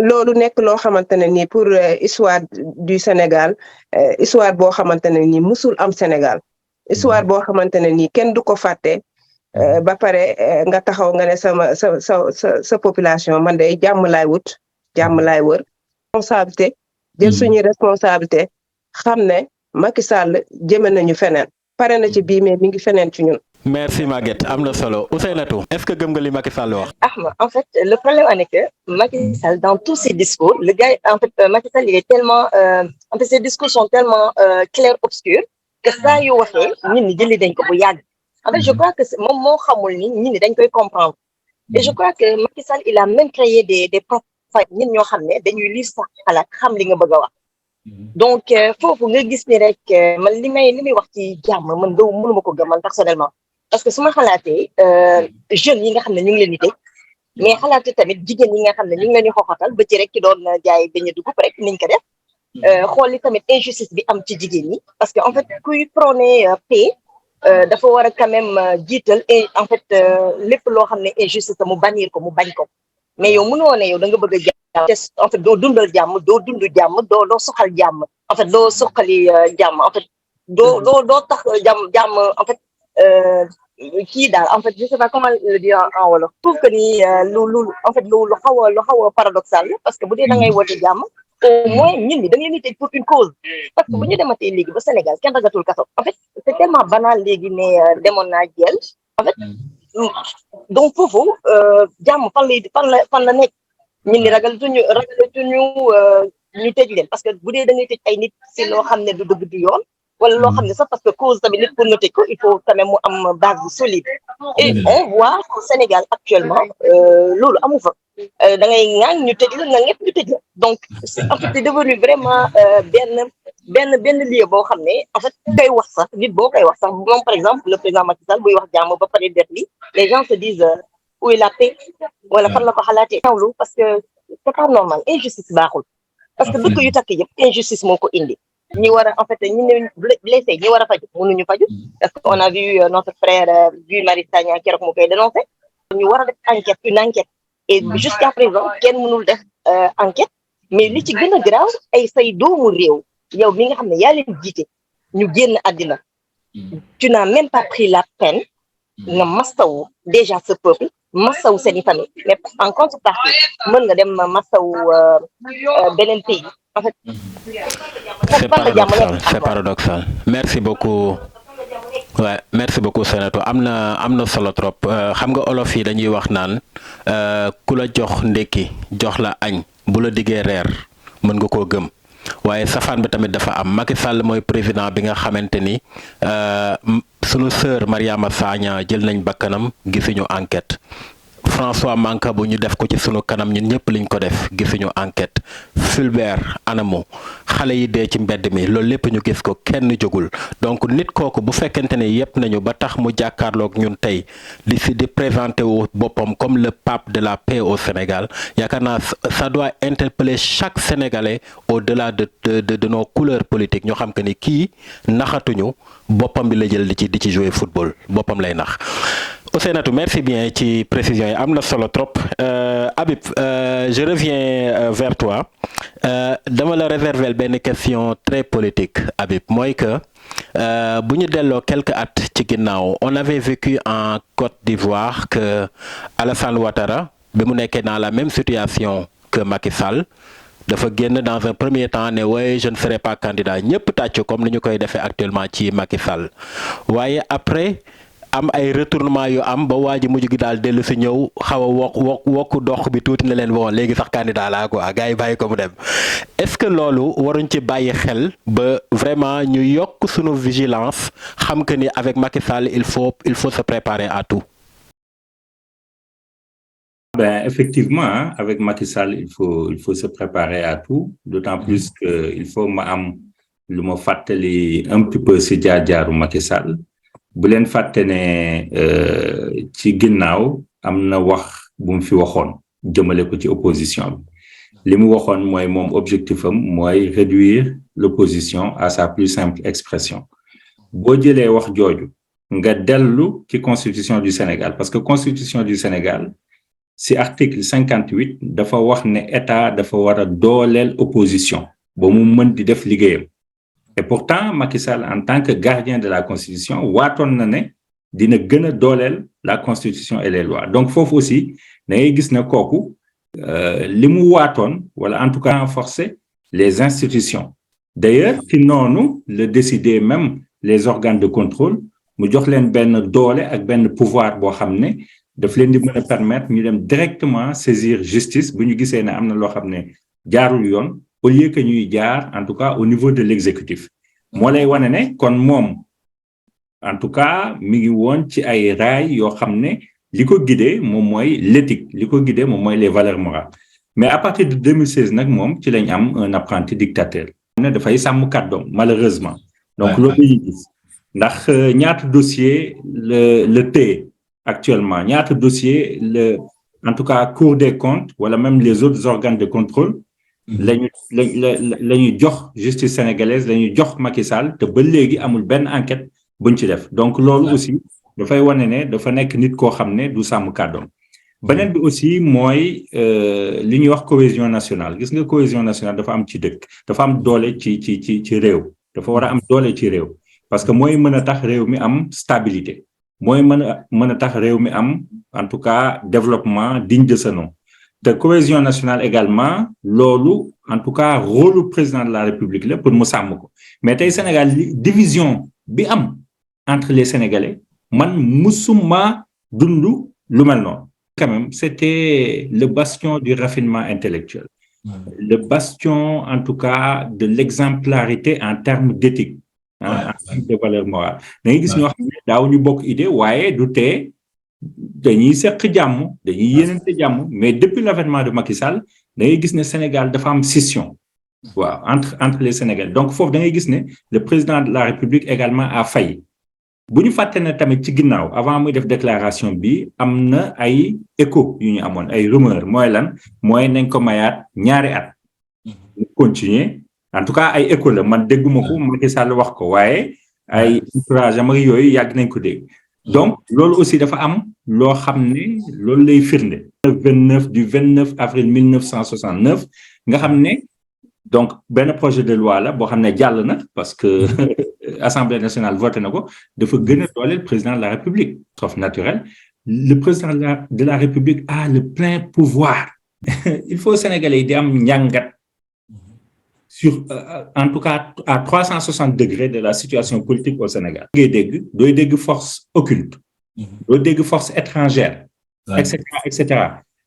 loolu nekk loo xamante ne nii pour histoire du Sénégal histoire boo xamante ne nii musul am Sénégal histoire boo xamante ne nii kenn du ko fàtte ba pare nga taxaw nga ne sa population man de jàmm laay wut jàmm laay wër responsabilité jël suñuy responsabilité xam ne Macky Sall jëme nañu feneen pare na ci bii mais mi ngi feneen ci ñun. Merci Maguette am na solo Ousseynatou est-ce que gëm nga li Macky Sall wax. En fait le problème est que Macky Sall dans tous ses discours le gars en fait Macky Sall il est tellement en fait ses discours sont tellement clairs obscurs que saa yu waxee nit ñi jëli dañ ko bu yàgg en fait je crois que moom moo xamul ni nit ñi dañ koy comprendre et je crois que Macky Sall il a même créé des profiles nit ñoo xam ne dañuy lire sax xalaat xam li nga bëgg a wax. Donc foofu nga gis ni rek man li muy wax ci jàmm man mënuma ko gëm man personnellement parce que su ma xalaatee jeunes yi nga xam ne ñu ngi leen di tëj mais xalaatee tamit jigéen yi nga xam ne ñu ngi leen di xoxatal ba ci rek ki doon jaay bañ a dugub rek niñ ko def xool li tamit injustice bi am ci jigéen ñi parce que en fait kuy prôner paix dafa war a quand même jiital en fait lépp loo xam ne injustice mu bannir ko mu bañ ko mais yow mënoo ne yow da nga bëgg a jàmm en fait doo dundal jàmm doo dund jàmm doo soxal jàmm en fait doo soxali jàmm en fait doo tax jàmm en fait kii daal en fait je sais pas comment le dire en wolof trouve que ni lu en fait lu xaw a paradoxal parce que bu dee da ngay woote jàmm au moins ñun ñi da ngeen di tëj pour une cause parce que bu ñu dematee léegi ba Sénégal kenn ragatul kaso en fait c'est tellement banal léegi ne demoon naa jël en fait donc foofu jàmm fan la nekk ñun ñi ragalatuñu ñu tëj leen parce que bu dee da ngay tëj ay nit si loo xam ne du dëgg du yoon wala loo xam ne sax parce que cause tamit nit pour nga tëj ko il faut quand même mu am base bu solide et on voit au Sénégal actuellement loolu amu fa da ngay ŋaañ ñu tëj la nga ñëpp ñu tëj la donc en fait c'est devenu vraiment benn lieu boo xam ne en fait koy wax sax nit boo koy wax sax moom par exemple le président Macky Sall buy wax jàmm ba pare def li les gens se disent où est la paix wala fan la ko xalaatee ñawlu parce que c'est pas normal injustice baaxul parce que dëkk yu takk yëpp injustice moo ko indi ñi war a en fait ñi ne blessé ñi war a faju mënuñu faju parce que on a vu notre frère Guy Marius Sagna keroog mu koy dénoncé ñu war a def enquête une enquête et jusqu'à présent kenn mënul def enquête mais li ci gën a garaaw ay say doomu réew yow mi nga xam ne yaa leen jiite ñu génn àddina tu n'as même pas pris la peine nga masawu déjà ce peuple masawu seeni famille mais en contrepartie mën nga dem masawu beneen pays en fait c'est paradoxal merci beaucoup ouais merci beaucoup Sénateur am na solo trop xam nga olof yi dañuy wax naan ku la jox ndekki jox la añ bu la diggee reer mën nga koo gëm waaye safaan bi tamit dafa am Macky Sall mooy président bi nga xamante ni sunu sœur Mariama Sagna jël nañ bakkanam gisuñu enquête François Mancabou ñu def ko ci sunu kanam ñun ñëpp liñ ko def gisuñu enquête Fulbert anamu xale yi dee ci mbedd mi loolu lépp ñu gis ko kenn jógul donc nit kooku bu fekkente ne yépp nañu ba tax mu jàkkaarloog ñun tey di présenter wu boppam comme le pape de la paix au Sénégal yaakaar naa ça doit interpeller chaque Sénégalais au-delà de nos couleurs politiques ñoo xam que ni kii naxatuñu boppam bi la jël di ci jouer football boppam lay nax. Ousseynatou merci bien ci précision yi am na solo trop Habib je reviens vers toi dama la réserver benn question très politique Habib mooy que bu ñu delloo quelques at ci ginnaaw on avait vécu en Côte d'Ivoire que Alassane Ouattara bi mu nekkee dans la même situation que Macky Sall dafa génn dans un premier temps ne ouais je ne serai pas candidat ñëpp tàcc comme ni ñu koy defee actuellement ci Macky Sall waaye après am ay retournement yu am ba waa ji mujj gi daal dellu si ñëw xaw a wokk dox bi tuuti na leen bon léegi sax candidat laa quoi gars yi bàyyi ko mu dem est-ce que loolu waruñ ci bàyyi xel ba vraiment ñu yokk sunu vigilance xam que ni avec Macky Sall il faut se préparer à tout. Ben effectivement avec Macky Sall il faut se préparer à tout d'autant plus que il faut ma am lu ma fàttali un petit peu si jaar-jaaru Macky Sall. bu leen fàtte ne ci ginnaaw am na wax bu mu fi waxoon jëmale ko ci opposition bi li mu waxoon mooy moom objectif am mooy réduire l'opposition à sa plus simple expression boo jëlee wax jooju nga dellu ci constitution du Sénégal parce que constitution du Sénégal ci article 58 dafa wax ne état dafa war a dooleel opposition ba mu mën di def liggéeyam. Et pourtant Macky Sall en tant que gardien de la constitution waatoon na ne dina gën a dooleel la constitution et les lois donc foofu aussi da ngay gis ne kooku li mu waatoon wala en tout cas renforcer les institutions d'ailleurs ci noonu le décider même les organes de contrôle mu jox leen benn doole ak benn pouvoir boo xam ne daf leen di mën a permettre ñu dem directement saisir justice bu ñu gisee ne am na loo xam ne jaarul yoon au lieu que ñuy jaar en tout cas au niveau de l'exécutif moo lay wane ne kon moom en tout cas mi ngi woon ci ay raay yoo xam ne li ko guidé moom mooy l'éthique li ko guidé moom mooy les valeurs morales mais à partir de 2016 nag moom ci lañ am un apprenti dictateur ne dafay sàmm kàddoom malheureusement donc loolu lañuy gis ndax ñaata dossier le téye actuellement ñaata dossier en tout cas Cour des comptes wala même les autres organes de contrôle lañu jox justice sénégalaise lañu jox Macky Sall te ba léegi amul benn enquête buñ ci def donc loolu aussi dafay wane ne dafa nekk nit koo xam ne du sàmm kàddoom beneen bi aussi mooy li ñuy wax cohésion nationale gis nga cohésion nationale dafa am ci dëkk dafa am doole ci réew dafa war a am doole ci réew parce que mooy mën a tax réew mi am stabilité mooy mën a tax réew mi am en tout cas développement digne de ce nom te cohésion nationale également loolu en tout cas rôle du président de la République la pour mu sàmm ko mais tey Sénégal division bi am entre les Sénégalais man musuma dund lu mel noonu quand même c'était le bastion du raffinement intellectuel le bastion en tout cas de l'exemplarité en termes d'éthique en termes de valeurs morales da ngay gis ñoo xam ne daaw ñu bokk idée waaye du tee dañuy seq jàmm dañuy yéenante jàmm mais depuis l'avènement de Macky Sall da ngay gis ne Sénégal dafa am scission waaw entre les Sénégalais donc foofu da ngay gis ne le président de la République également a failli bu ñu fàtte ne tamit ci ginnaaw avant muy def déclaration bi am na ay écho yu ñu amoon ay rumeur mooy lan mooy nañ ko mayaat ñaari at ñu continuer en tout cas ay écho la man dégguma ko Macky Sall wax ko waaye ay entourage am ak yooyu yàgg nañ ko dégg donc loolu aussi dafa am loo xam ne loolu lay firnde 29 avril 1969 nga xam ne donc benn projet de loi la boo xam ne jàll na parce que Assemblée nationale voté na ko dafa gën a dooleel président de la République sauf naturel le président de la République a le plein pouvoir il faut Sénégalais yi di am njàngat sur en tout cas à 360 degrés de la situation politique au Sénégal. Dooy dégg force occulte. dooy dégg force étrangère. etc.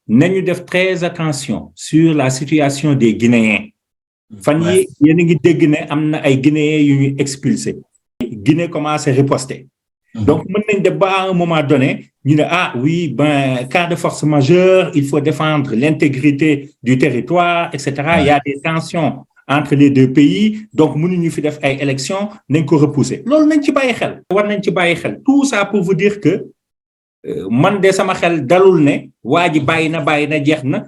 Nañu def très attention sur la situation des Guinéens. Fan yi yéen a ngi dégg ne am na ay Guinéens yu ñu expulsé. Guinée commence à riposter. Donc mën nañ def ba à un moment donné ñu ne oui cas de force majeure il faut défendre l'intégrité du territoire etc. Il y a des tensions entre les deux pays donc mënuñu fi def ay élections nañ ko repousser loolu nañ ci bàyyi xel war nañ ci bàyyi xel tout ça pour vous dire que man de sama xel dalul ne waa ji bàyyi na jeex na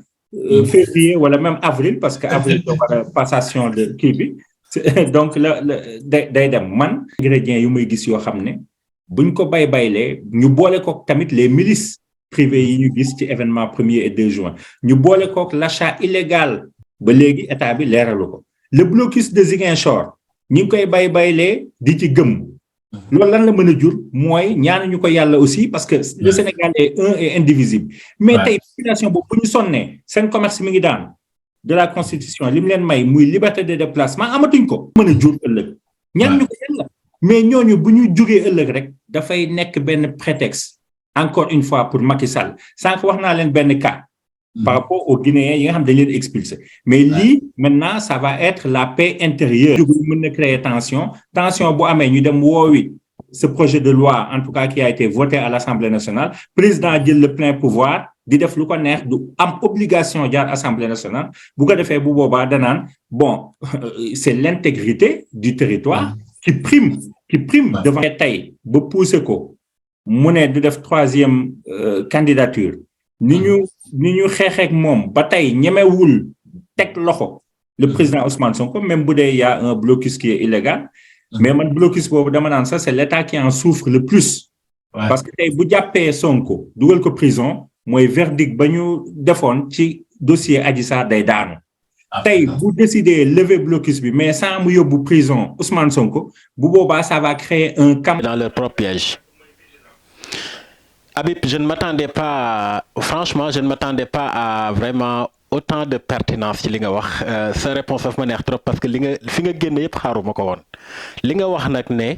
février wala même avril parce que avril da war a passation de kii bi donc la day dem man ingrédients yu may gis yoo xam ne buñ ko baylee ñu boole kook tamit les milices privées yi ñu gis ci événement 1er et 2 juin ñu boole kook l'achat illégal ba léegi état bi leeralu ko le blocus de Ziguinchor ñi ngi koy baylee di ci gëm loolu lan la mën a jur mooy ñaanuñu ko yàlla aussi parce que le Sénégal est un et indivisible mais tey population boobu bu ñu sonnee seen commerce mi ngi daan de la constitution li mu leen may muy liberté de déplacement amatuñ ko mën a jur ëllëg ñaanuñu ko yàlla mais ñooñu bu ñu jógee ëllëg rek dafay nekk benn prétexte encore une fois pour Macky Sall sànq wax naa leen benn cas par rapport aux Guinéens yi nga xam dañ leen expulsé mais lii maintenant ça va être la paix intérieure mën na créer tension bu amee ñu dem woowi ce projet de loi en tout cas qui a été voté à l'Assemblée nationale président jël le plein pouvoir di def lu ko neex du am obligation jaar Assemblée nationale bu ko defee bu boobaa danaan bon c'est l'intégrité du territoire qui prime devant tey ba pousser ko mu ne du def 3e candidature ni ñu xeexeek moom ba tey ñemewul teg loxo le président Ousmane Sonko même bu dee y a un blocus qui est illégal mais man blocus boobu dama naan ça c'est l'État qui en souffre le plus parce que tey bu jàppee Sonko dugal ko prison mooy verdict ba ñu defoon ci dossier Adji Sarr day daanu tey bu décider lever blocus bi mais sans mu yóbbu prison Ousmane Sonko bu boobaa ça va créer un camp dans leur propre piège. Habib, je ne m'attendais pas franchement je ne m'attendais pas à vraiment autant de pertinence ci li nga wax sa réponse daf ma neex trop parce que li nga fi nga génn yëpp xaaruma ko woon li nga wax nag ne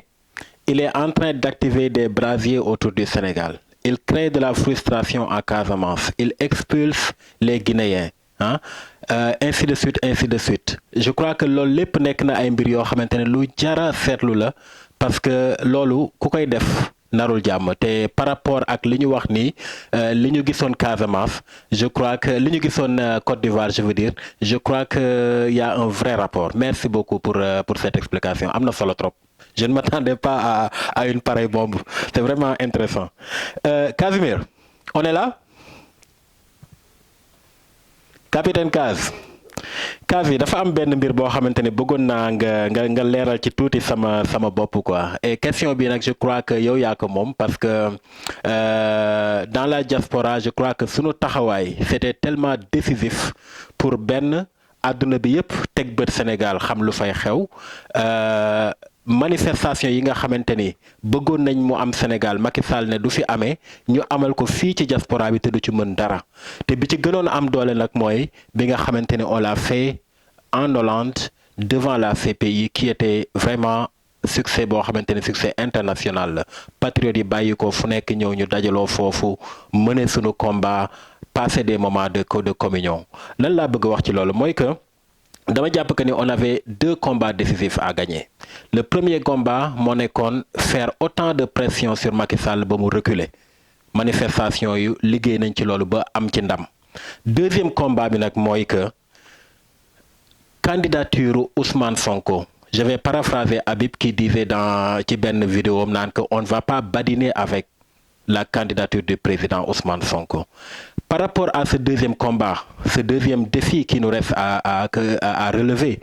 il est en train d'activer des brasiers autour du Sénégal il crée de la frustration en Casamance il expulse les Guinéens ainsi de suite je crois que loolu lépp nekk na ay mbir yoo xamante ne lu jara seetlu la parce que loolu ku koy def narul jàmm te par rapport ak li ñu wax nii li ñu gisoon Casamance je crois que li ñu gisoon Côte d'Ivoire je veux dire je crois que y a un vrai rapport merci beaucoup pour cette explication am na solo trop je ne m'attendais pas à une pareille bombe c'est vraiment intéressant Casimir on est là capitaine Kazi dafa am benn mbir boo xamante ne bëggoon naa nga leeral ci tuuti sama bopp quoi et question bi nag je crois que yow yaa ko moom parce que dans la diaspora je crois que sunu taxawaay c'était tellement décisif pour benn àdduna bi yëpp teg bët Sénégal xam lu fay xew manifestation yi nga xamante ni bëggoon nañ mu am Sénégal Macky Sall ne du fi amee ñu amal ko fii ci diaspora bi te du ci mën dara te bi ci gënoon am doole nag mooy bi nga xamante ni on l'a fait en Hollande devant la CPI qui était vraiment succès boo xamante ni succès international la patriotes yi bàyyi ko fu nekk ñëw ñu dajaloo foofu mener sunu combat passer des moments de communion lan laa bëgg wax ci loolu mooy que dama jàpp que ni on avait 2 combats décisifs à gagner le premier combat moo nekkoon faire autant de pression sur Macky Sall ba mu reculer manifestation yu liggéey nañ ci loolu ba am ci ndam deuxième combat bi nag mooy que candidature Ousmane Sonko je vais paraphraser Habib qui disait ci benn vidéo am naan que on ne va pas badiner avec la candidature du président Ousmane Sonko. Par rapport à ce deuxième combat, ce deuxième défi qui nous reste à relever,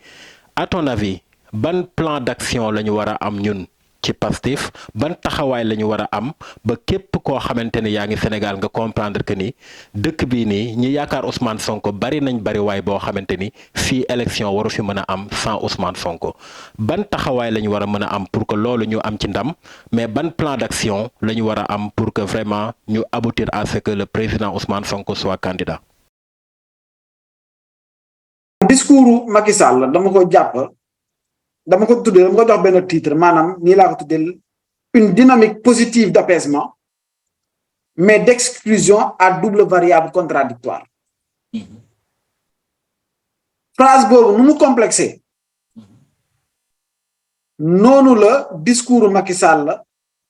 à ton avis ban plan d'action la ñu war a am ñun ci Pastef ban taxawaay la ñu war a am ba képp koo xamante ne yaa ngi Sénégal nga comprendre que ni dëkk bii nii ñi yaakaar Ousmane Sonko bari nañ bari waay boo xamante ni fii élection waru fi mën a am sans Ousmane Sonko ban taxawaay la ñu war a mën a am pour que loolu ñu am ci ndam mais ban plan d'action la ñu war a am pour que vraiment ñu aboutir à ce que le président Ousmane Sonko soit candidat. discours Macky Sall dama ko jàpp dama ko tuddee dama ko jox benn titre maanaam nii laa ko tuddee une dynamique positive d'apaisement mais d'exclusion à double variable contradictoire phrase boobu nu mu complexé noonu la discours Macky Sall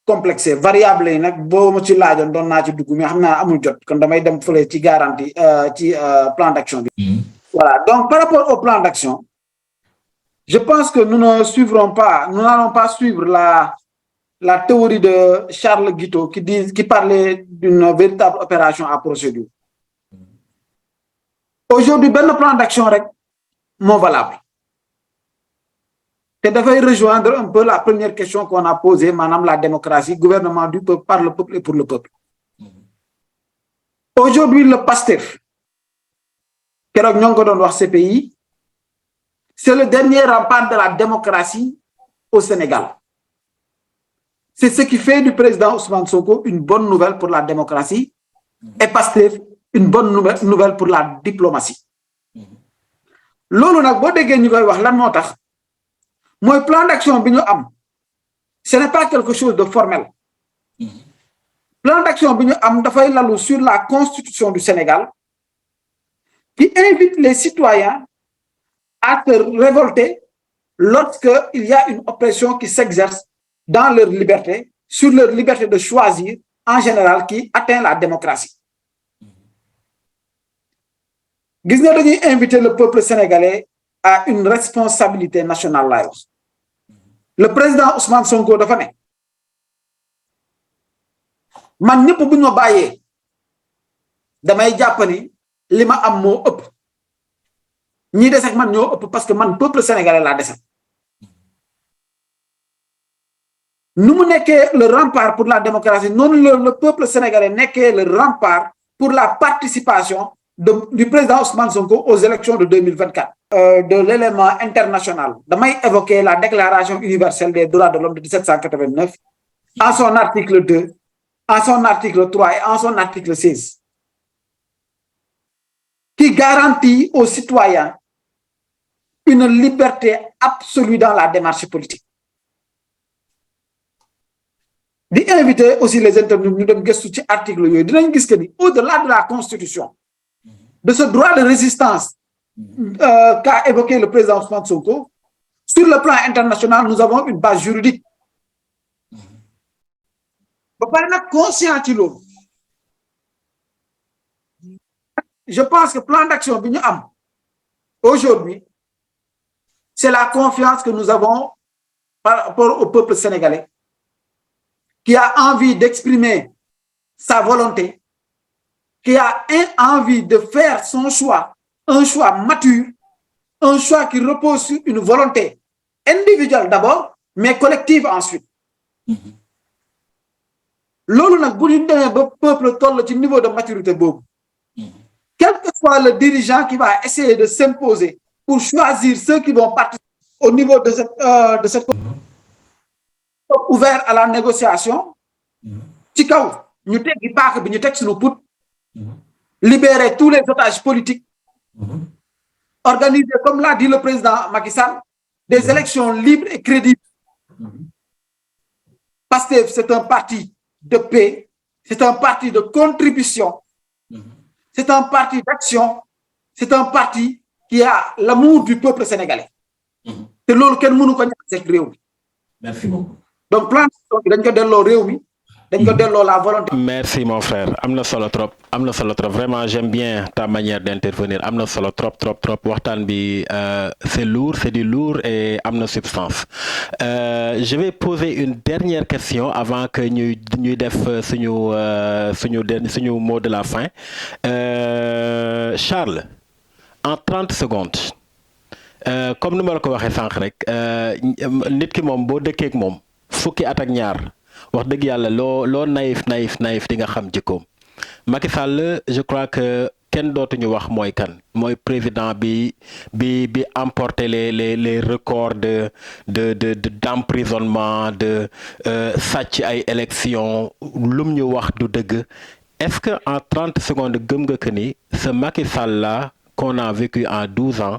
complexé variable yi nag boo ma ci laajoon doon naa ci dugg mais xam naa amul jot kon damay dem fële ci garantie ci plan d'action bi. Voilà, donc par rapport au plan d'action, je pense que nous n'allons pas suivre la théorie de Charles Guiteau qui parlait d'une véritable opération à procédure. Aujourd'hui, ben le plan d'action rek moo valable. Et devait rejoindre un peu la première question qu'on a posée, madame la démocratie, gouvernement du peuple, par le peuple et pour le peuple. Aujourd'hui, le PASTEF, keroog ñoo ngi ko doon wax CPI, c'est le dernier rempart de la démocratie au Sénégal. C'est ce qui fait du président Ousmane Sonko une bonne nouvelle pour la démocratie et Pastef une bonne nouvelle pour la diplomatie. Loolu nag boo déggee ñu koy wax lan moo tax mooy plan d'action bi ñu am ce n'est pas quelque chose de formel. Plan d'action bi ñu am dafay lalu sur la constitution du Sénégal qui invite les citoyens à se révolter lorsqu'il y a une oppression qui s'exerce dans leur liberté, sur leur liberté de choisir, en général, qui atteint la démocratie. Gis nga dañuy inviter le peuple sénégalais à une responsabilité nationale laay wax. Le président Ousmane Sonko dafa ne man ñëpp bu ñu ma bàyyee damay jàpp ni li ma am moo ëpp ñi des ak man ñoo ëpp parce que man peuple sénégalais laa des. nu mu nekkee le rempart pour la démocratie noonu le peuple sénégalais nekkee le rempart pour la participation du président Ousmane Sonko aux élections de 2024. De l'élément international damay évoquer la déclaration universelle des droits de l'homme de 1789 en son article 2, en son article 3 et en son article 16. Qui garantit aux citoyens une liberté absolue dans la démarche politique. Di inviter aussi les internautes ñu dem gëstu ci article yooyu dinañ gis que ni au-delà de la constitution, de ce droit de résistance qu'a évoqué le président Ousmane Sonko, sur le plan international, nous avons une base juridique. Ba pare nag conscient ci loolu. Je pense que plan d'action bi ñu am aujourd'hui, c'est la confiance que nous avons par rapport au peuple sénégalais qui a envie d'exprimer sa volonté, qui a envie de faire son choix, un choix mature, un choix qui repose sur une volonté individuelle d'abord, mais collective ensuite. Loolu nag bu ñu demee ba peuple toll ci niveau de maturité boobu. Quel que soit le dirigeant qui va essayer de s'imposer pour choisir ceux qui vont participer au niveau de cette ouvert à la négociation, ci kaw ñu teggi paaka bi ñu teg suñu put, libérer tous les otages politiques, organiser, comme l'a dit le président Macky Sall, des élections libres et crédibles. Pastef, c'est un parti de paix, c'est un parti de contribution. C'est un parti d'action, c'est un parti qui a l'amour du peuple sénégalais. te loolu kenn mënu ko ñàkk ci réew mi. Merci beaucoup. Donc plan dañ ko delloo réew mi, dañ ko delloo la volonté. Merci mon frère, am na solo trop vraiment j'aime bien ta manière d'intervenir, am na solo trop waxtaan bi c'est lourd, c'est du lourd et am na substance. Je vais poser une dernière question avant que ñuy def suñu mot de la fin. Charles, en 30 secondes comme ni ma la ko waxee sànq rek nit ki moom boo dëkkeek moom fukki at ak ñaar wax dëgg yàlla loo naïf di nga xam jikkoom. Macky Sall je crois que kenn dootuñu wax mooy kan mooy président bi emporté les records d'emprisonnement de sàcc ay élections lum ñu wax du dëgg. Est-ce que en 30 secondes gëm nga que ni ce Macky Sall là qu'on a vécu en 12 ans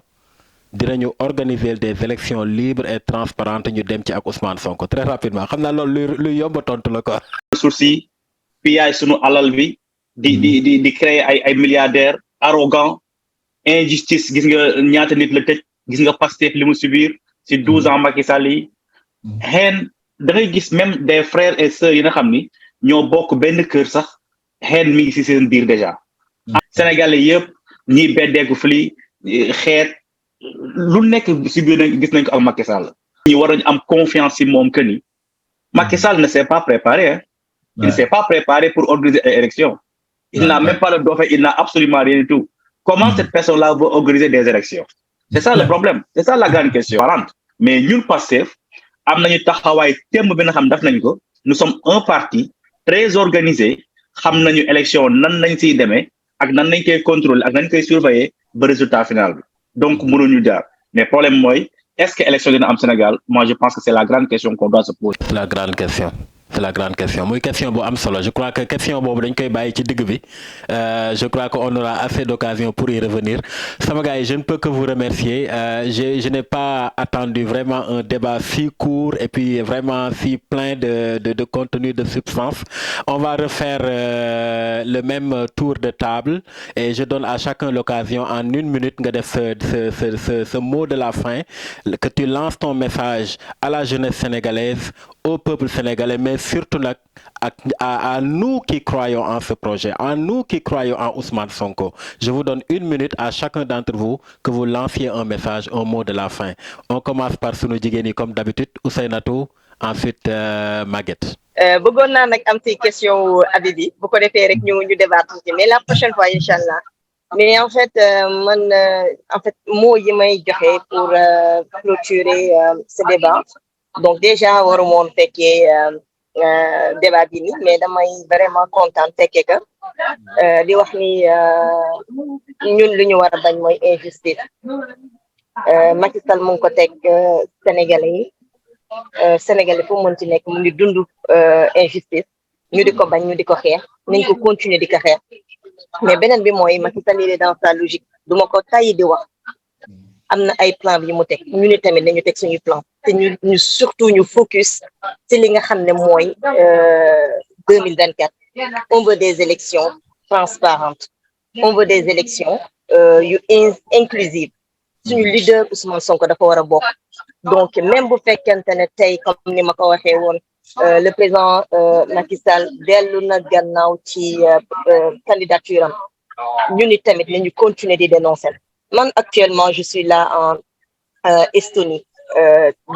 dinañu organiser des élections libres et transparentes ñu dem ci ak Ousmane Sonko très rapidement xam naa loolu luy yomb tontu la quoi. ressources yi piyaay sunu alal bi di créer ay milliardaires arrogants injustice gis nga ñaata nit la tëj gis nga Pastef li mu subir ci 12 ans Macky Sall yi xeen da ngay gis même des frères et sœurs yi nga xam ni ñoo bokk benn kër sax xeen mi ngi ci seen biir déjà Sénégalais yëpp ñi beddeeku fli xeet lu nekk ci biir gis nañ ko ak Macky Sall ñi war nañu am confiance ci moom que ni Macky Sall ne s'est pas préparé hein. Il ne s'est pas préparé pour organiser une élection. Il n'a même pas le dauphin, il n'a absolument rien du tout. Comment cette personne-là va organiser des élections? C'est ça le problème. C'est ça la grande question. Mais ñun Pastef am nañu taxawaay temb bi nga xam daf nañ ko. Nous sommes un parti très organisé xam nañu élection nan nañ ciy demee ak nan nañ koy contrôler ak nañ koy surveiller ba résultat final bi. Donc mënuñu jaar. Mais problème mooy est-ce que élection dina am Sénégal? Moi je pense que c'est la grande question qu'on doit se poser. La grande question. C'est la grande question muy question bu am solo je crois que question boobu dañ koy bàyyi ci digg bi je crois que on aura assez d'occasion pour y revenir sama gars yi je ne peux que vous remercier je n'ai pas attendu vraiment un débat si court et puis vraiment si plein de contenu de substance. On va refaire le même tour de table et je donne à chacun l'occasion en 1 minute nga def ce mot de la fin que tu lances ton message à la jeunesse sénégalaise, au peuple sénégalais, mais surtout à nous qui croyons en ce projet, à nous qui croyons en Ousmane Sonko. Je vous donne 1 minute à chacun d'entre vous que vous lanciez un message, un mot de la fin. On commence par sunu jigéen yi comme d'habitude, Ousseynatou, ensuite Maguette. bëggoon naa nag am ci question Habibi bu ko defee rek ñu débattre ci mais la prochaine fois inchallah. Mais en fait mots yi may joxe pour clôturer ce débat. Donc déjà waru moon fekkee débat bi ni mais damay vraiment content fekkee que di wax ni ñun lu ñu war a bañ mooy injustice Macky Sall mu ngi ko teg Sénégalais yi Sénégalais fu mu mënti nekk mu ngi dund injustice ñu di ko bañ ñu di ko xeex nañ ko continuer di ko xeex mais beneen bi mooy Macky Sall il est dans sa logique duma ko tàyyi di wax am na ay plan yi mu teg ñu ni tamit dañu teg suñu plan te ñu surtout ñu focus ci li nga xam ne mooy 2024 on veut des élections transparentes on veut des élections yu inclusives suñu leader Ousmane Sonko dafa war a bokk donc même bu fekkente ne tey comme ni ma ko waxee woon le président Macky Sall dellu na gannaaw ci candidature am ñu ni tamit nañu continuer di dénoncer. Man actuellement je suis là en Estonie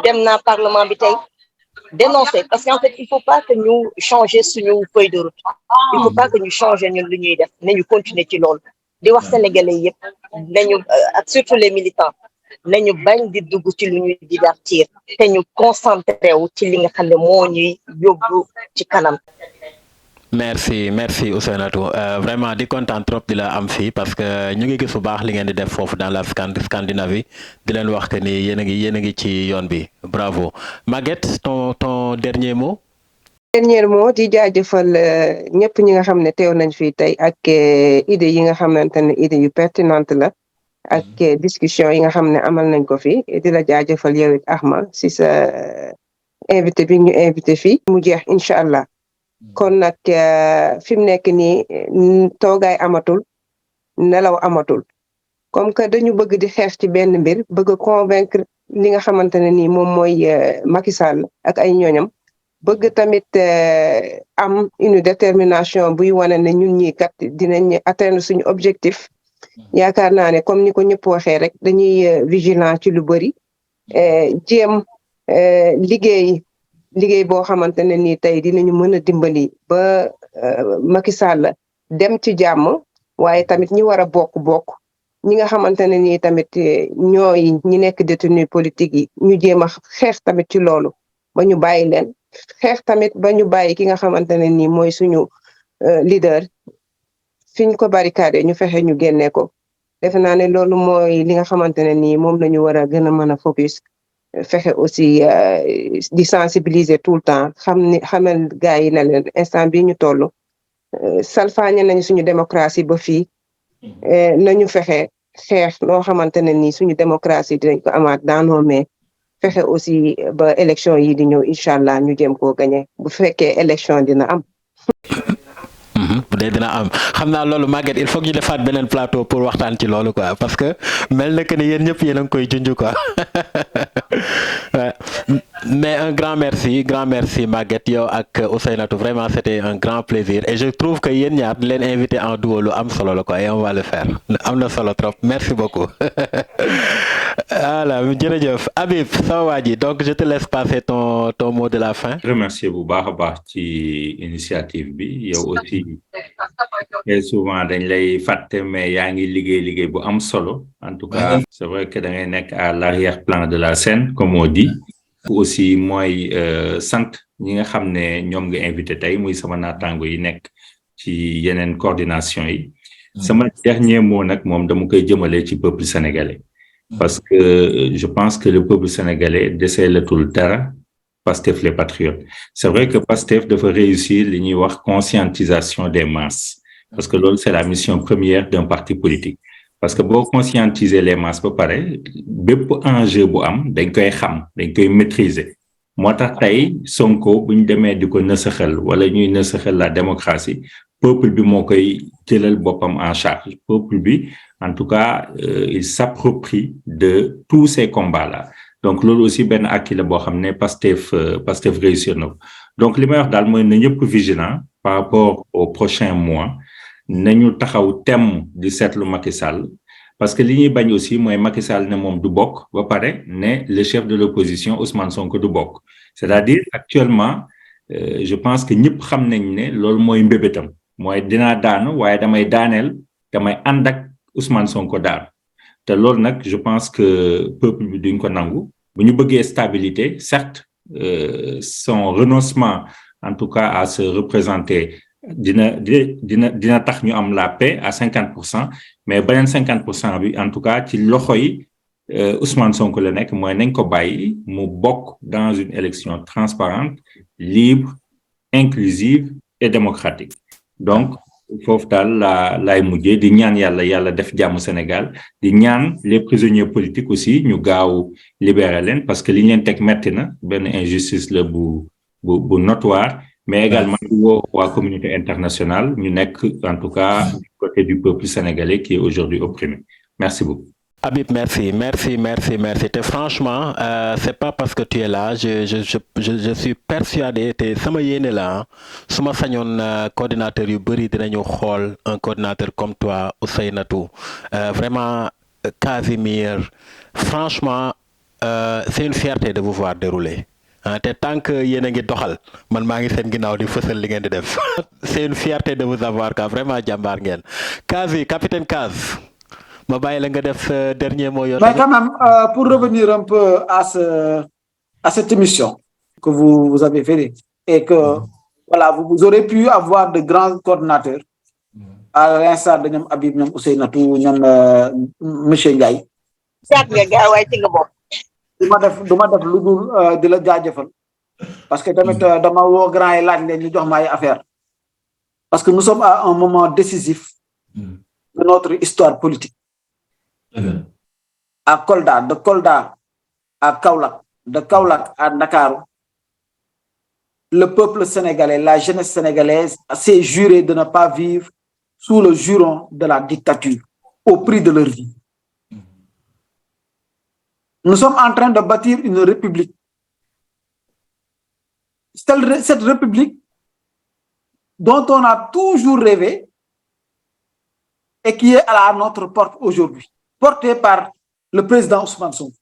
dem naa parlement bi tey dénoncer parce qu'en fait il faut pas que ñu changer suñu feuille de route il faut pas que ñu changer ñun lu ñuy def nañu continuer ci loolu di wax sénégalais yëpp nañu ak surtout les militants nañu bañ di dugg ci lu ñuy divertir te ñu concentré wu ci li nga xam ne moo ñuy yóbbu ci kanam. Merci Ousseynatou vraiment di kontaan trop di la am fii parce que ñu ngi gis bu baax li ngeen di def foofu dans la Scandinavie di leen wax que ni yéen a ngi ci yoon bi bravo. Maguette ton dernier mot. Dernier mot di jaajëfal ñëpp ñi nga xam ne teew nañ fii tey ak idée yi nga xamante ne idée yu pertinente la ak discussion yi nga xam ne amal nañ ko fi di la jaajëfal yow it Ahma si sa invité bi ñu invité fii mu jeex incha allah. Kon nag fi mu nekk nii toogaay amatul nelaw amatul comme que dañu bëgg di xeex ci benn mbir bëgg a convaincre li nga xamante ne nii moom mooy Macky Sall ak ay ñooñam bëgg tamit am une détermination buy wane ne ñun ñii kat dinañ atteindre suñu objectif yaakaar naa ne comme ni ko ñëpp waxee rek dañuy vigilant ci lu bëri jéem liggéey boo xamante ne nii tey dinañu mën a dimbali ba Macky Sall dem ci jàmm waaye tamit ñi war a bokk ñi nga xamante ne nii tamit ñooy ñi nekk détenu politique yi ñu jéem a xeex tamit ci loolu ba ñu bàyyi leen xeex tamit ba ñu bàyyi ki nga xamante ne nii mooy suñu leader fiñ ko barricade ñu fexe ñu génne ko defe naa ne loolu mooy li nga xamante ne nii moom la ñu war a gën a mën a focus fexe aussi di sensibiliser tout le temps xamal gars yi ne leen instant bii ñu toll salfaañe nañu suñu démocratie ba fii nañu fexe xeex loo xamante ne nii suñu démocratie dinañ ko amaat dans nos mains fexe aussi ba élection yi di ñëw incha allah ñu jéem koo gagné bu fekkee élection dina am. bu dee dina am xam naa loolu Maguette il faut que ñu defaat beneen plateau pour waxtaan ci loolu quoi parce que mel na que ni yéen ñëpp yéen a ngi koy junj quoi mais un grand merci Maguette yow ak Ousseinatou vraiment c'était un grand plaisir et je trouve que yéen ñaar di leen invité en duo lu am solo la quoi et on va le faire am na solo trop merci beaucoup voilà jërëjëf Habib sama waa ji donc je te laisse passer ton mot de la fin. remercier bu baax a baax ci initiative bi yow aussi très souvent dañ lay fàtte mais yaa ngi liggéey bu am solo en tout cas c'est vrai que da ngay nekk à l'arrière-plan de la scène comme on dit aussi mooy sant ñi nga xam ne ñoom nga invité tey muy sama naataango yi nekk ci yeneen coordination yi sama dernier mot nag moom dama koy jëmale ci peuple sénégalais parce que je pense que le peuple sénégalais deseelatul dara Pastef les patriotes c'est vrai que Pastef dafa réussir li ñuy wax conscientisation des masses parce que loolu c'est la mission première d'un parti politique parce que boo conscientiser les masses ba pare bépp enjeu bu am dañ koy xam dañ koy maîtriser moo tax tey Sonko bu ñu demee di ko nësaxal wala ñuy nësaxal la démocratie peuple bi moo koy jëlal boppam en charge peuple bi en tout cas il s'approprie de tous ces combats-là donc loolu aussi benn acquis la boo xam ne Pastef réussir na ko donc li may wax daal mooy na ñëpp vigilant par rapport aux prochains mois nañu taxaw temm di seetlu Macky Sall parce que li ñuy bañ aussi mooy Macky Sall ne moom du bokk ba pare ne le chef de l'opposition Ousmane Sonko du bokk c'est-à-dire actuellement je pense que ñëpp xam nañ ne loolu mooy mbébétam mooy dinaa daanu waaye damay ànd ak Ousmane Sonko daanu te loolu nag je pense que peuple bi duñ ko nangu bu ñu bëggee stabilité certes son renoncement en tout cas à se représenter dina tax ñu am la paix à 50% mais beneen 50% bi en tout cas ci loxo yi Ousmane Sonko la nekk mooy nañ ko bàyyi mu bokk dans une élection transparente libre inclusive et démocratique donc foofu daal laay mujjee di ñaan yàlla def jàmm Sénégal di ñaan les prisonniers politiques aussi ñu gaaw libérer leen parce que li ñu leen teg metti na benn injustice la bu notoire mais également di woo waa communauté internationale ñu nekk en tout cas du côté du peuple sénégalais qui est aujourd'hui opprimé merci beaucoup. Habib, merci. Et franchement, c'est pas parce que tu es là, je suis persuadé que sama yéene là, suma sañoon coordinateur yu bari dinañu xool un coordinateur comme toi, Ousseinatou, vraiment Casimir. Franchement, c'est une fierté de vous voir dérouler. te tant que yéen a ngi doxal man maa ngi seen ginnaaw di fësal li ngeen di def. C'est une fierté de vous avoir car vraiment jàmbaar ngeen. Capitaine Kaz. ma bàyyi la nga def dernier mot. Mais quand même, pour revenir un peu à cette émission que vous avez fait et que voilà, vous aurez pu avoir de grands coordinateurs à l'instar de ñoom Habib ñoom Ousseinatou ñoom monsieur Ndiaye. du ma def lu dul di la jaajëfal parce que tamit dama woo grand yi laaj leen ñu jox ma ay affaire parce que nous sommes à un moment décisif de notre histoire politique. À Kolda, de Kolda à Kaolack, de Kaolack à Dakar, le peuple sénégalais, la jeunesse sénégalaise s'est juré de ne pas vivre sous le juron de la dictature au prix de leur vie. Nous sommes en train de bâtir une république. Cette république dont on a toujours rêvé et qui est à notre porte aujourd'hui, portée par le président Ousmane Sonko.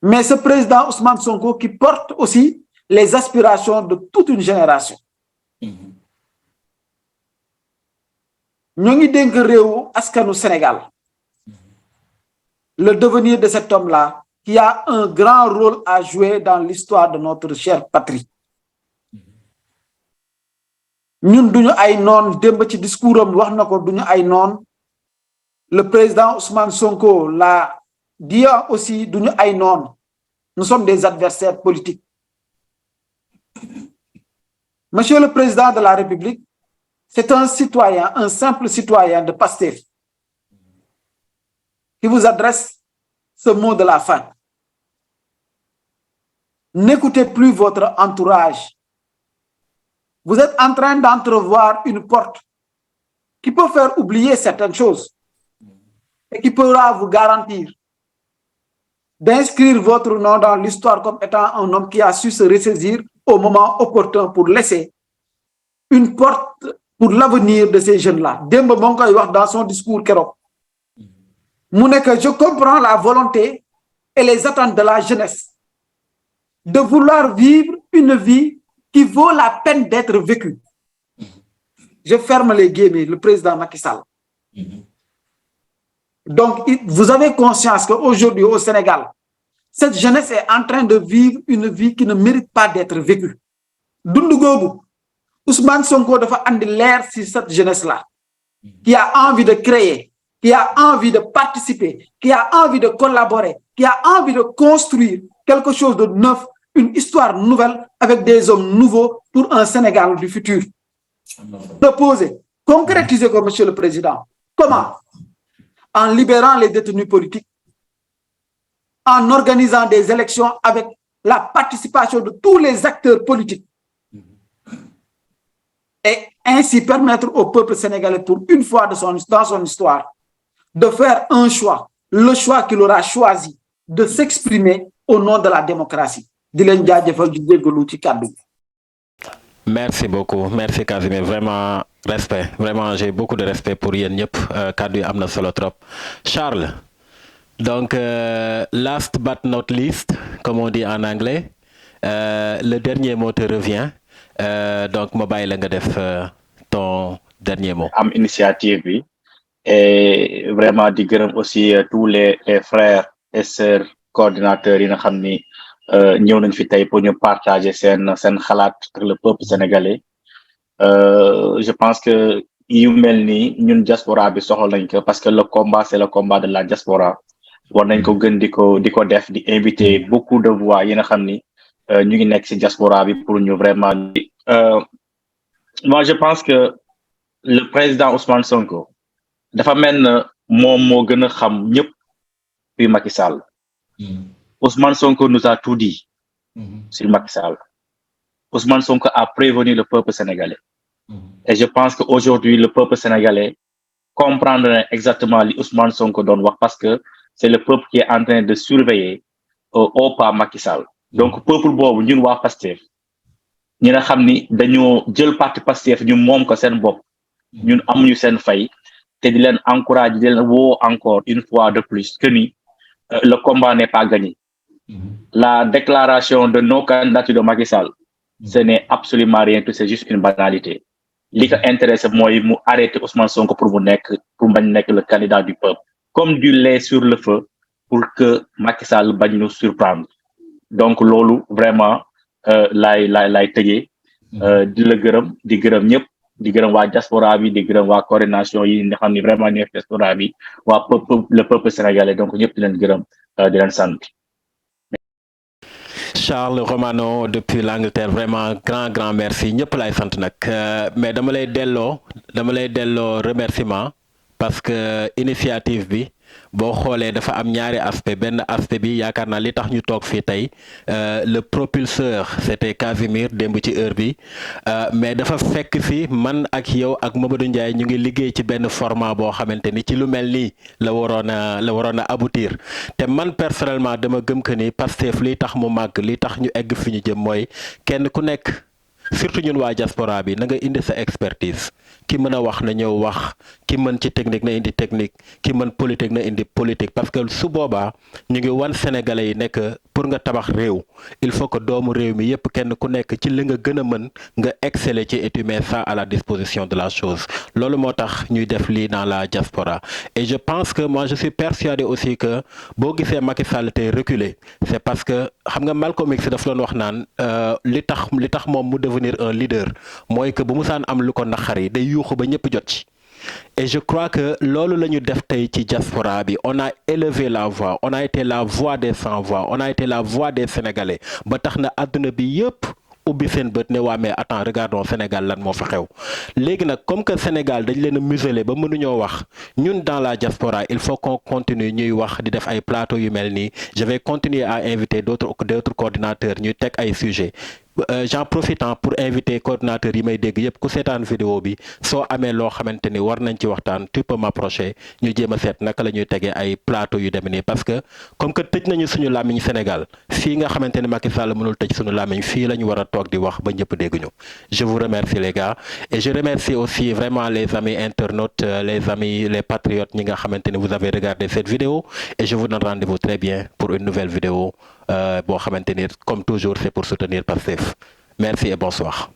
Mais ce président Ousmane Sonko qui porte aussi les aspirations de toute une génération. ñoo ngi dénk réewu askanu Sénégal le devenir de cet homme-là qui a un grand rôle à jouer dans l'histoire de notre chère patrie ñun duñu ay noon démb ci discours am wax na ko duñu ay noon le président Ousmane Sonko l'a dit aussi duñu ay noon nous sommes des adversaires politiques. Monsieur le Président de la République, c'est un citoyen, un simple citoyen de Pastef qui vous adresse ce mot de la fin. N'écoutez plus votre entourage. Vous êtes en train d'entrevoir une porte qui peut faire oublier certaines choses et qui pourra vous garantir d'inscrire votre nom dans l'histoire comme étant un homme qui a su se ressaisir au moment opportun pour laisser une porte pour l'avenir de ces jeunes-là. Demba moo ngi koy wax dans son discours keroog mu ne que je comprends la volonté et les attentes de la jeunesse de vouloir vivre une vie qui vaut la peine d'être vécue. Je ferme les guillemets, le président Macky Sall. Donc, vous avez conscience qu'aujourd'hui au Sénégal, cette jeunesse est en train de vivre une vie qui ne mérite pas d'être vécue. Dundu googu Ousmane Sonko dafa andi leer si cette jeunesse-là, qui a envie de créer, qui a envie de participer, qui a envie de collaborer, qui a envie de construire quelque chose de neuf, une histoire nouvelle avec des hommes nouveaux pour un Sénégal du futur. Proposer, concrétiser comme Monsieur le Président. Comment? En libérant les détenus politiques, en organisant des élections avec la participation de tous les acteurs politiques et ainsi permettre au peuple sénégalais pour une fois dans son histoire de faire un choix, le choix qu'il aura choisi de s'exprimer au nom de la démocratie. Di leen jaajëfal di jéggalu ci kàddu gi. Merci beaucoup, merci Casimir, vraiment respect, vraiment j'ai beaucoup de respect pour yéen ñëpp kàddu yi am na solo trop. Charles, donc last but not least, comme on dit en anglais, le dernier mot te revient, donc ma bàyyi la nga def ton dernier mot. Am initiative bi et vraiment di gërëm aussi tous les frères et sœurs coordinateurs yi nga xam ni ñëw nañ fi tey pour ñu partager seen xalaat ak le peuple sénégalais. Je pense que yu mel ni ñun diaspora bi soxla nañ ko parce que le combat c'est le combat de la diaspora. War nañ ko gën di ko def di inviter beaucoup de voix yi nga xam ni ñu ngi nekk ci diaspora bi pour ñu vraiment. Moi je pense que le président Ousmane Sonko dafa mel ne moom moo gën a xam ñëpp puis Macky Sall. Ousmane Sonko nous a tout dit sur Macky Sall. Ousmane Sonko a prévenu le peuple sénégalais. Et je pense qu'aujourd'hui, le peuple sénégalais comprendra exactement li Ousmane Sonko doon wax parce que c'est le peuple qui est en train de surveiller au pas Macky Sall. Donc, peuple boobu ñun waa Pastef ñi nga xam ni dañoo jël parti Pastef ñu moom ko seen bopp ñun amuñu seen fay te di leen encourager di leen woo encore une fois de plus que ni le combat n'est pas gagné. La déclaration de non-candidature de Macky Sall, ce n'est absolument rien, c'est juste une banalité. Li ko intéresse mooy mu arrêter Ousmane Sonko pour bañ nekk le candidat du peuple. Comme du lait sur le feu pour que Macky Sall bañ ñu surprendre. Donc loolu vraiment lay tëjee di la gërëm di gërëm ñëpp di gërëm waa diaspora bi di gërëm waa coordination yi nga xam ni vraiment ñëpp diaspora bi waa le peuple sénégalais donc ñëpp di leen gërëm di leen sant. Charles Romano depuis l'Angleterre, vraiment grand merci ñëpp lay sant nag mais dama lay delloo remerciement parce que initiative bi boo xoolee dafa am ñaari aspect benn aspect bi yaakaar naa li tax ñu toog fii tey le propulseur c'était Casimir démb ci heure bi mais dafa fekk fi man ak yow ak Mamadou Ndiaye ñu ngi liggéey ci benn format boo xamante ni ci lu mel nii la waroon a aboutir te man personnellement dama gëm que ni Pastef li tax mu màgg li tax ñu egg fi ñu jëm mooy kenn ku nekk surtout ñun waa diaspora bi na nga indi sa expertise ki mën a wax na ñëw wax ki mën ci technique na indi technique ki mën politique na indi politique parce que su boobaa ñu ngi wan sénégalais yi nekk pour nga tabax réew il faut que doomu réew mi yépp kenn ku nekk ci li nga gën a mën nga exceller ci et tu mets ça à la disposition de la chose loolu moo tax ñuy def lii dans la diaspora et je pense que moi je suis persuadé aussi que boo gisee Macky Sall tey reculer c'est parce que xam nga Malcolm X daf doon wax naan li tax moom mu devenir un leader mooy que bu musaan am lu ko naqari day yuuxu ba ñëpp jot ci et je crois que loolu la ñu def tey ci diaspora bi on a élevé la voix on a été la voix des sans voix on a été la voix des Sénégalais ba tax na àdduna bi yëpp ubbi seen bët ne waa mais attends regardons Sénégal lan moo fa xew léegi nag comme que Sénégal dañ leen a muselé ba mënuñoo wax ñun dans la diaspora il faut qu'on continue ñuy wax di def ay plateau yu mel nii je vais continuer à inviter d'autres coordinateurs ñuy teg ay sujets j'en profite pour inviter coordinateurs yi may dégg yëpp ku seetaan vidéo bi soo amee loo xamante ni war nañ ci waxtaan tu peux m'approcher ñu jéem a seet naka la ñuy tegee ay plateau yu dem nii parce que comme que tëj nañu suñu làmmiñ Sénégal fii nga xamante ni Macky Sall mënul tëj suñu làmmiñ fii la ñu war a toog di wax ba ñëpp dégg ñu je vous remercie les gars et je remercie aussi vraiment les amis internautes les amis les patriotes ñi nga xamante ni vous avez regardé cette vidéo et je vous donne rendez-vous très bien pour une nouvelle vidéo boo xamante ni comme toujours c'est pour soutenir Pastef merci et bonsoir